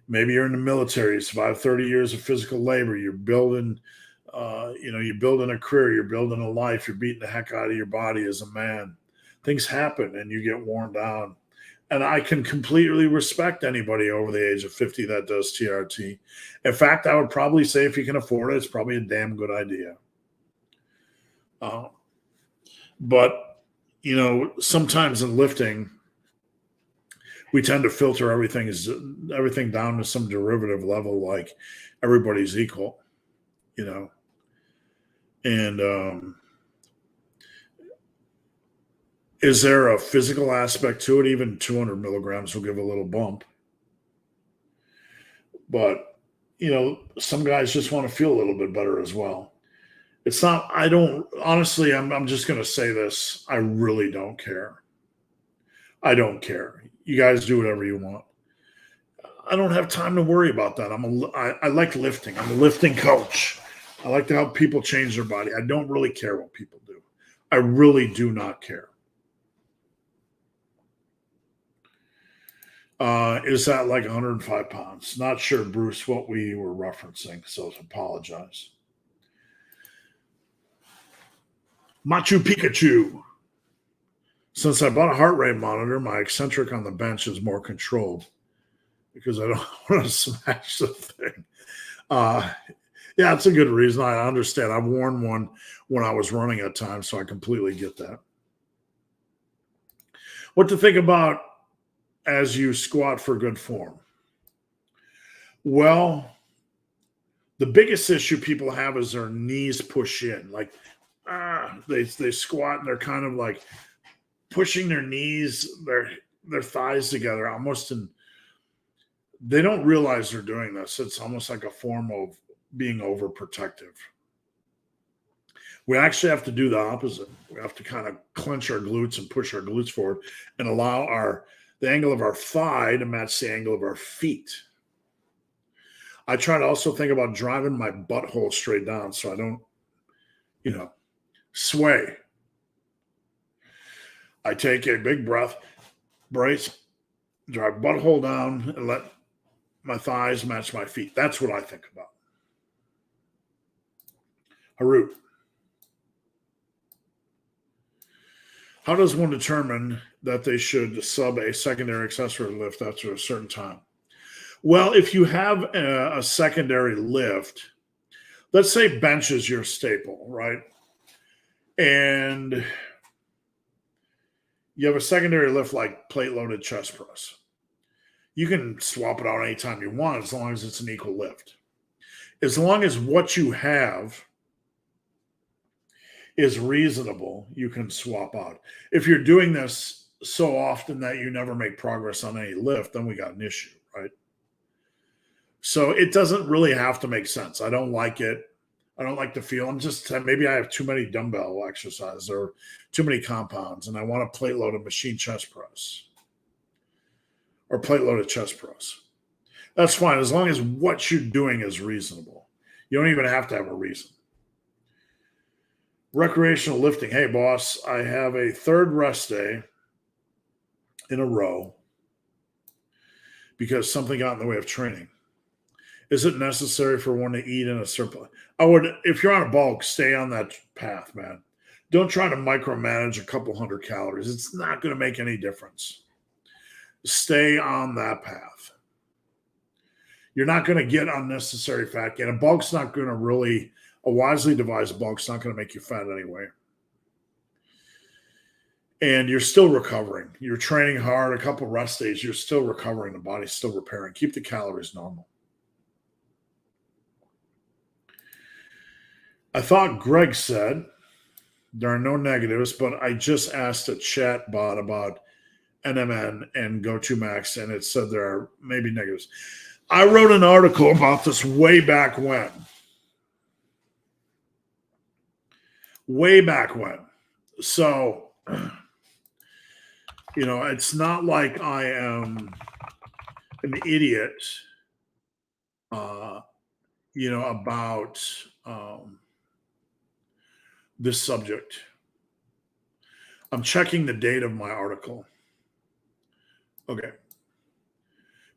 Maybe you're in the military, you survived 30 years of physical labor. You're building, you're building a career, you're building a life, you're beating the heck out of your body as a man. Things happen and you get worn down. And I can completely respect anybody over the age of 50 that does TRT. In fact, I would probably say if you can afford it, it's probably a damn good idea. But, sometimes in lifting, we tend to filter everything down to some derivative level, like everybody's equal, and is there a physical aspect to it? Even 200 milligrams will give a little bump. But, some guys just want to feel a little bit better as well. It's not, I don't, honestly, I'm just going to say this. I really don't care. I don't care. You guys do whatever you want. I don't have time to worry about that. I like lifting. I'm a lifting coach. I like to help people change their body. I don't really care what people do. I really do not care. Is that like 105 pounds? Not sure, Bruce, what we were referencing, so apologize. Machu Pikachu. Since I bought a heart rate monitor, my eccentric on the bench is more controlled because I don't want to smash the thing. Yeah, it's a good reason. I understand. I've worn one when I was running at times, so I completely get that. What to think about as you squat for good form? Well, the biggest issue people have is their knees push in. Like, they squat and they're kind of like pushing their knees, their thighs together almost, and they don't realize they're doing this. It's almost like a form of being overprotective. We actually have to do the opposite. We have to kind of clench our glutes and push our glutes forward and allow the angle of our thigh to match the angle of our feet. I try to also think about driving my butthole straight down so I don't, sway. I take a big breath, brace, drive butthole down, and let my thighs match my feet. That's what I think about. Harut. How does one determine that they should sub a secondary accessory lift after a certain time? Well, if you have a secondary lift, let's say bench is your staple, right? And you have a secondary lift like plate loaded chest press. You can swap it out anytime you want as long as it's an equal lift. As long as what you have is reasonable, you can swap out. If you're doing this so often that you never make progress on any lift, then we got an issue, right? So it doesn't really have to make sense. I don't like it. I don't like the feel. Maybe I have too many dumbbell exercises or too many compounds, and I want to plate load a machine chest press or plate loaded chest press. That's fine as long as what you're doing is reasonable. You don't even have to have a reason. Recreational lifting. Hey, boss, I have a third rest day in a row because something got in the way of training. Is it necessary for one to eat in a surplus? If you're on a bulk, stay on that path, man. Don't try to micromanage a couple hundred calories. It's not going to make any difference. Stay on that path. You're not going to get unnecessary fat gain. A wisely devised bulk's not going to make you fat anyway. And you're still recovering. You're training hard, a couple rest days, you're still recovering. The body's still repairing. Keep the calories normal. I thought Greg said there are no negatives, but I just asked a chat bot about NMN and GoToMax, and it said there are maybe negatives. I wrote an article about this way back when. So, it's not like I am an idiot, about this subject. I'm checking the date of my article. Okay.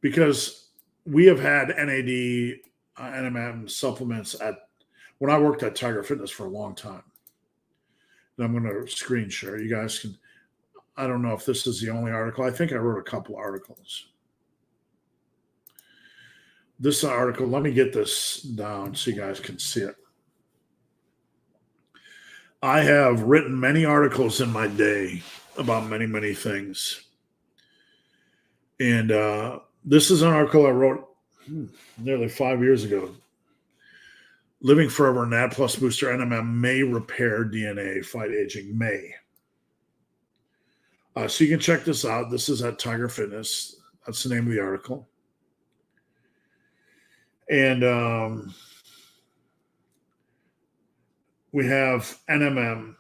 Because we have had NAD, NMN supplements when I worked at Tiger Fitness for a long time. And I'm going to screen share. You guys can, I don't know if this is the only article. I think I wrote a couple articles. This article, let me get this down so you guys can see it. I have written many articles in my day about many, many things. And this is an article I wrote nearly 5 years ago. Living Forever NAD Plus Booster NMN may repair DNA, fight aging, may. So you can check this out. This is at Tiger Fitness. That's the name of the article. And we have NMM.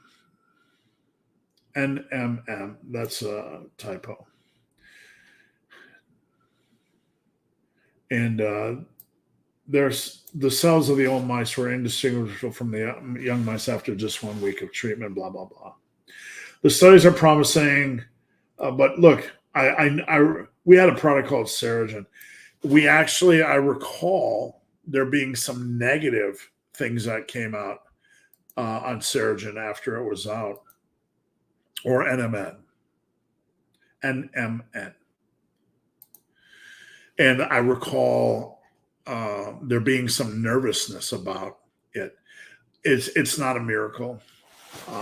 That's a typo. And there's the cells of the old mice were indistinguishable from the young mice after just 1 week of treatment, blah, blah, blah. The studies are promising, but look, we had a product called Seragen. I recall there being some negative things that came out on Seragen after it was out, or NMN. And I recall there being some nervousness about it. It's not a miracle.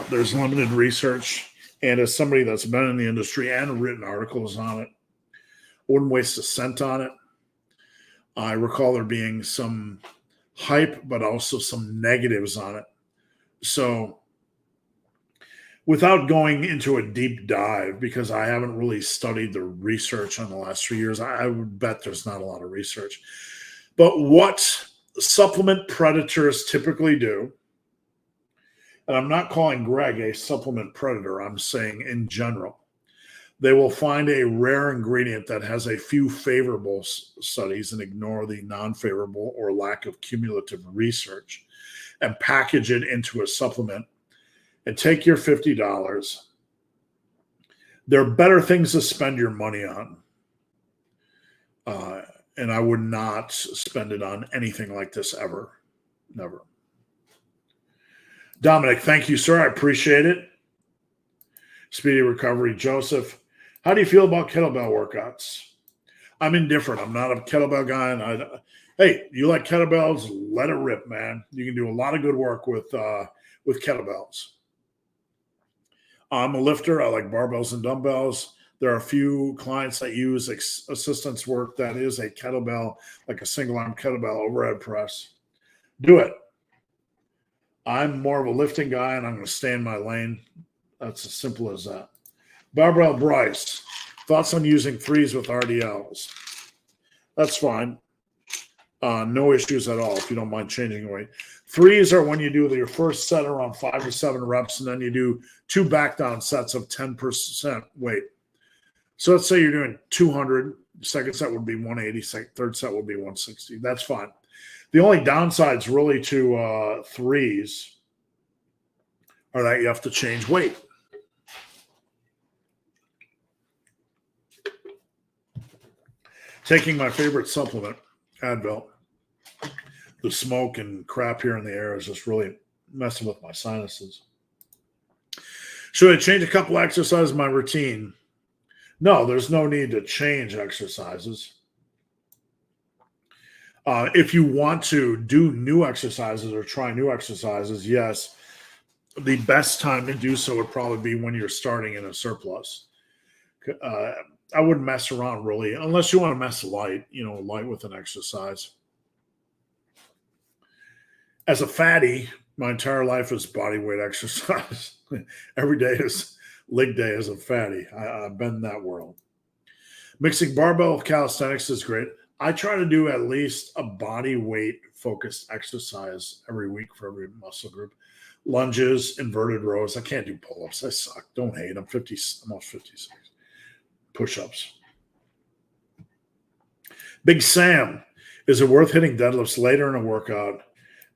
There's limited research. And as somebody that's been in the industry and written articles on it, wouldn't waste a cent on it. I recall there being some hype, but also some negatives on it. So without going into a deep dive, because I haven't really studied the research on the last 3 years, I would bet there's not a lot of research. But what supplement predators typically do, and I'm not calling Greg a supplement predator, I'm saying in general, they will find a rare ingredient that has a few favorable studies and ignore the non-favorable or lack of cumulative research and package it into a supplement and take your $50. There are better things to spend your money on. And I would not spend it on anything like this ever. Never. Dominic, thank you, sir. I appreciate it. Speedy recovery. Joseph, how do you feel about kettlebell workouts? I'm indifferent. I'm not a kettlebell guy. And hey, you like kettlebells? Let it rip, man. You can do a lot of good work with kettlebells. I'm a lifter. I like barbells and dumbbells. There are a few clients that use assistance work that is a kettlebell, like a single arm kettlebell overhead press. Do it. I'm more of a lifting guy, and I'm going to stay in my lane. That's as simple as that. Barbara Bryce, thoughts on using threes with RDLs? That's fine. No issues at all if you don't mind changing weight. Threes are when you do your first set around 5 to 7 reps, and then you do 2 back down sets of 10% weight. So let's say you're doing 200. Second set would be 180. Third set would be 160. That's fine. The only downsides really to threes are that you have to change weight. Taking my favorite supplement, Advil, the smoke and crap here in the air is just really messing with my sinuses. Should I change a couple exercises in my routine? No, there's no need to change exercises. If you want to do new exercises or try new exercises, yes, the best time to do so would probably be when you're starting in a surplus. I wouldn't mess around really, unless you want to mess light with an exercise. As a fatty, my entire life is body weight exercise. Every day is leg day as a fatty. I've been in that world. Mixing barbell with calisthenics is great. I try to do at least a body weight focused exercise every week for every muscle group. Lunges, inverted rows. I can't do pull-ups. I suck. Don't hate. I'm almost 56. Push-ups. Big Sam, is it worth hitting deadlifts later in a workout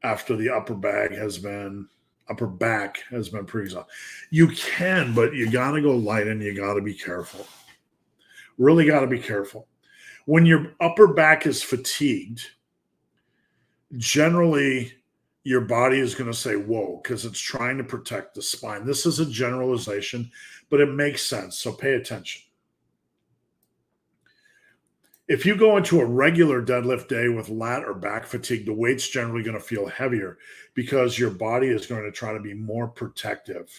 after the upper back has been pre-exhausted? You can, but you got to go light and you got to be careful. Really got to be careful. When your upper back is fatigued, generally your body is going to say, whoa, because it's trying to protect the spine. This is a generalization, but it makes sense. So pay attention. If you go into a regular deadlift day with lat or back fatigue, the weight's generally going to feel heavier because your body is going to try to be more protective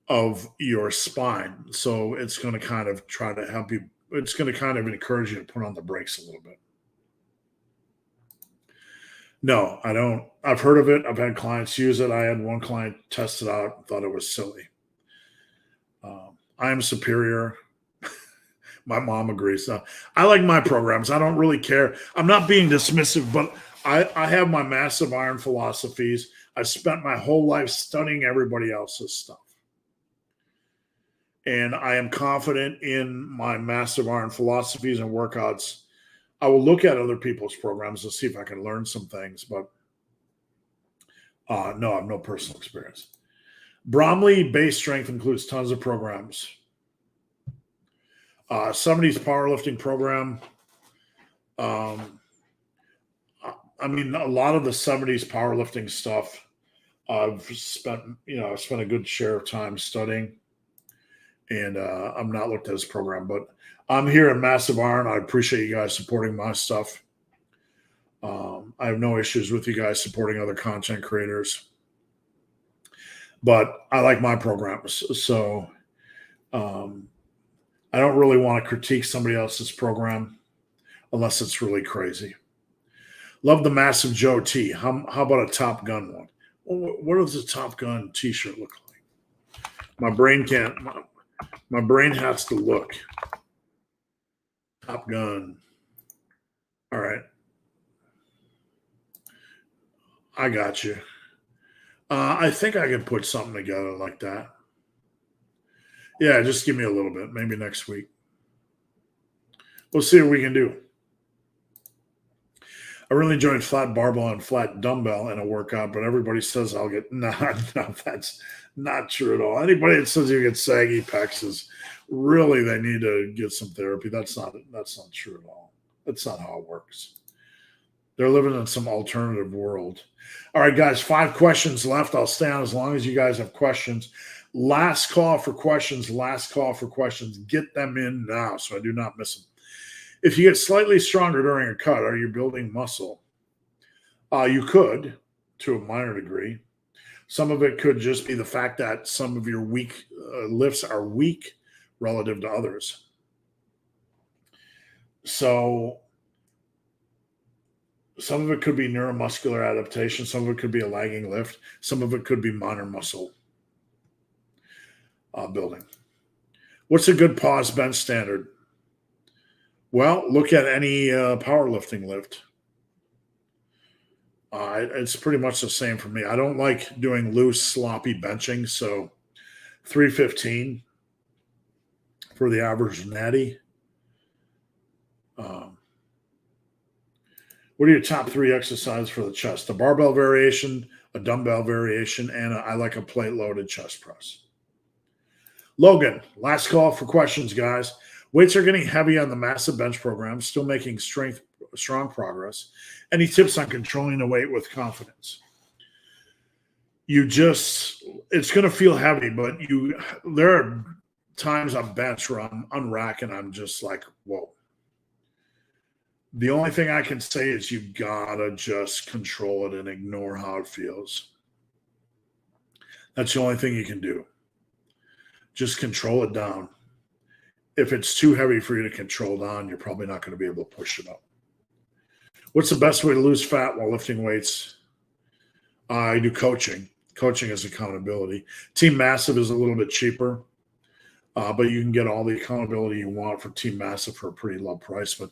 of your spine. So it's going to kind of try to help you. It's going to kind of encourage you to put on the brakes a little bit. No, I don't. I've heard of it. I've had clients use it. I had one client test it out and thought it was silly. I am superior. My mom agrees. I like my programs. I don't really care. I'm not being dismissive, but I have my massive iron philosophies. I've spent my whole life studying everybody else's stuff. And I am confident in my massive iron philosophies and workouts. I will look at other people's programs to see if I can learn some things, but no, I have no personal experience. Bromley Base Strength includes tons of programs. 70s powerlifting program. I mean, a lot of the 70s powerlifting stuff, I've spent a good share of time studying, and I'm not looked at this program, but I'm here at Massive Iron. I appreciate you guys supporting my stuff. I have no issues with you guys supporting other content creators, but I like my programs. So I don't really want to critique somebody else's program unless it's really crazy. Love the Massive Joe T. How about a Top Gun one? What does a Top Gun t-shirt look like? My brain can't. My brain has to look. Top Gun. All right. I got you. I think I can put something together like that. Yeah, just give me a little bit. Maybe next week. We'll see what we can do. I really enjoyed flat barbell and flat dumbbell in a workout, but everybody says I'll get no, that's not true at all. Anybody that says you get saggy pecs is really they need to get some therapy. That's not true at all. That's not how it works. They're living in some alternative world. All right, guys, 5 questions left. I'll stay on as long as you guys have questions. Last call for questions. Last call for questions. Get them in now so I do not miss them. If you get slightly stronger during a cut, are you building muscle? You could, to a minor degree. Some of it could just be the fact that some of your weak lifts are weak relative to others. So some of it could be neuromuscular adaptation. Some of it could be a lagging lift. Some of it could be minor muscle building. What's a good pause bench standard? Well, look at any powerlifting lift. It's pretty much the same for me. I don't like doing loose, sloppy benching. So 315 for the average natty. What are your top 3 exercises for the chest? A barbell variation, a dumbbell variation, and I like a plate-loaded chest press. Logan, last call for questions, guys. Weights are getting heavy on the massive bench program, still making strong progress. Any tips on controlling the weight with confidence? It's going to feel heavy, but there are times on bench where I'm unracking. I'm just like, whoa. The only thing I can say is you gotta just control it and ignore how it feels. That's the only thing you can do. Just control it down. If it's too heavy for you to control down, you're probably not going to be able to push it up. What's the best way to lose fat while lifting weights? I do coaching. Coaching is accountability. Team Massive is a little bit cheaper, but you can get all the accountability you want for Team Massive for a pretty low price. But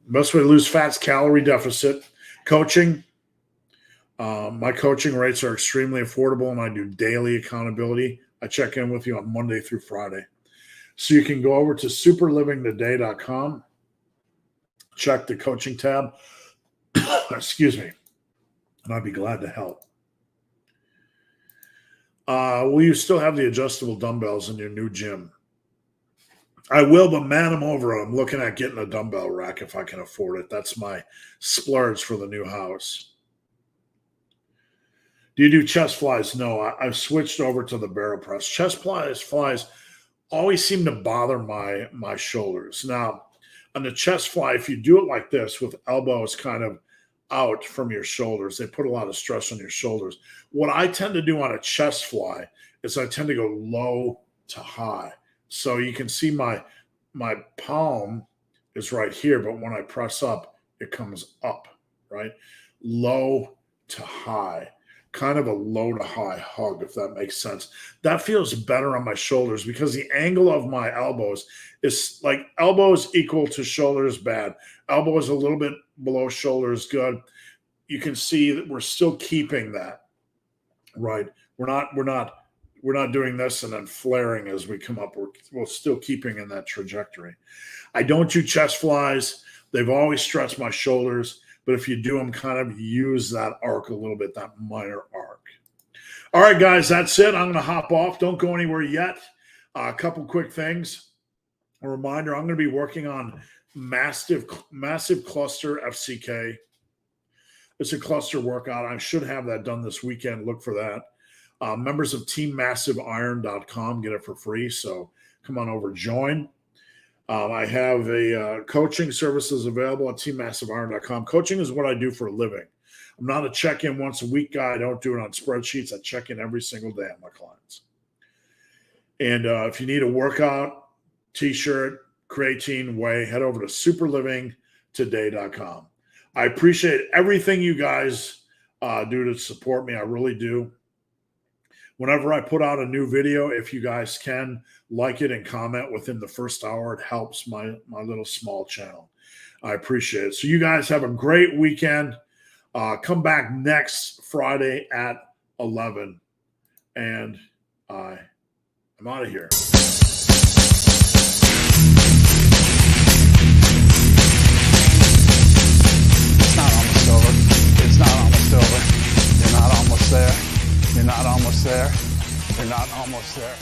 best way to lose fat is calorie deficit. Coaching. My coaching rates are extremely affordable, and I do daily accountability. I check in with you on Monday through Friday. So you can go over to superlivingtoday.com, check the coaching tab, excuse me, and I'd be glad to help. Will you still have the adjustable dumbbells in your new gym? I will, but man, I'm over it. I'm looking at getting a dumbbell rack if I can afford it. That's my splurge for the new house. Do you do chest flies? No, I've switched over to the barrel press. Chest flies always seem to bother my shoulders. Now, on the chest fly, if you do it like this with elbows kind of out from your shoulders, they put a lot of stress on your shoulders. What I tend to do on a chest fly is I tend to go low to high. So you can see my palm is right here, but when I press up, it comes up, right? Low to high, kind of a low to high hug, if that makes sense. That feels better on my shoulders because the angle of my elbows is like elbows equal to shoulders bad. Elbows a little bit below shoulders good. You can see that we're still keeping that, right? We're not doing this and then flaring as we come up. We're still keeping in that trajectory. I don't do chest flies. They've always stretched my shoulders, but if you do them, kind of use that arc a little bit, that minor arc. All right, guys, that's it. I'm going to hop off. Don't go anywhere yet. A couple quick things. A reminder, I'm going to be working on massive cluster FCK. It's a cluster workout. I should have that done this weekend. Look for that. Members of TeamMassiveIron.com get it for free, so come on over, join. I have a coaching services available at TeamMassiveIron.com. Coaching is what I do for a living. I'm not a check-in once a week guy. I don't do it on spreadsheets. I check in every single day on my clients. And if you need a workout, T-shirt, creatine, whey, head over to superlivingtoday.com. I appreciate everything you guys do to support me. I really do. Whenever I put out a new video, if you guys can like it and comment within the first hour, it helps my little small channel. I appreciate it. So you guys have a great weekend. Come back next Friday at 11. And I'm out of here. It's not almost over. It's not almost over. You're not almost there. You're not almost there. You're not almost there.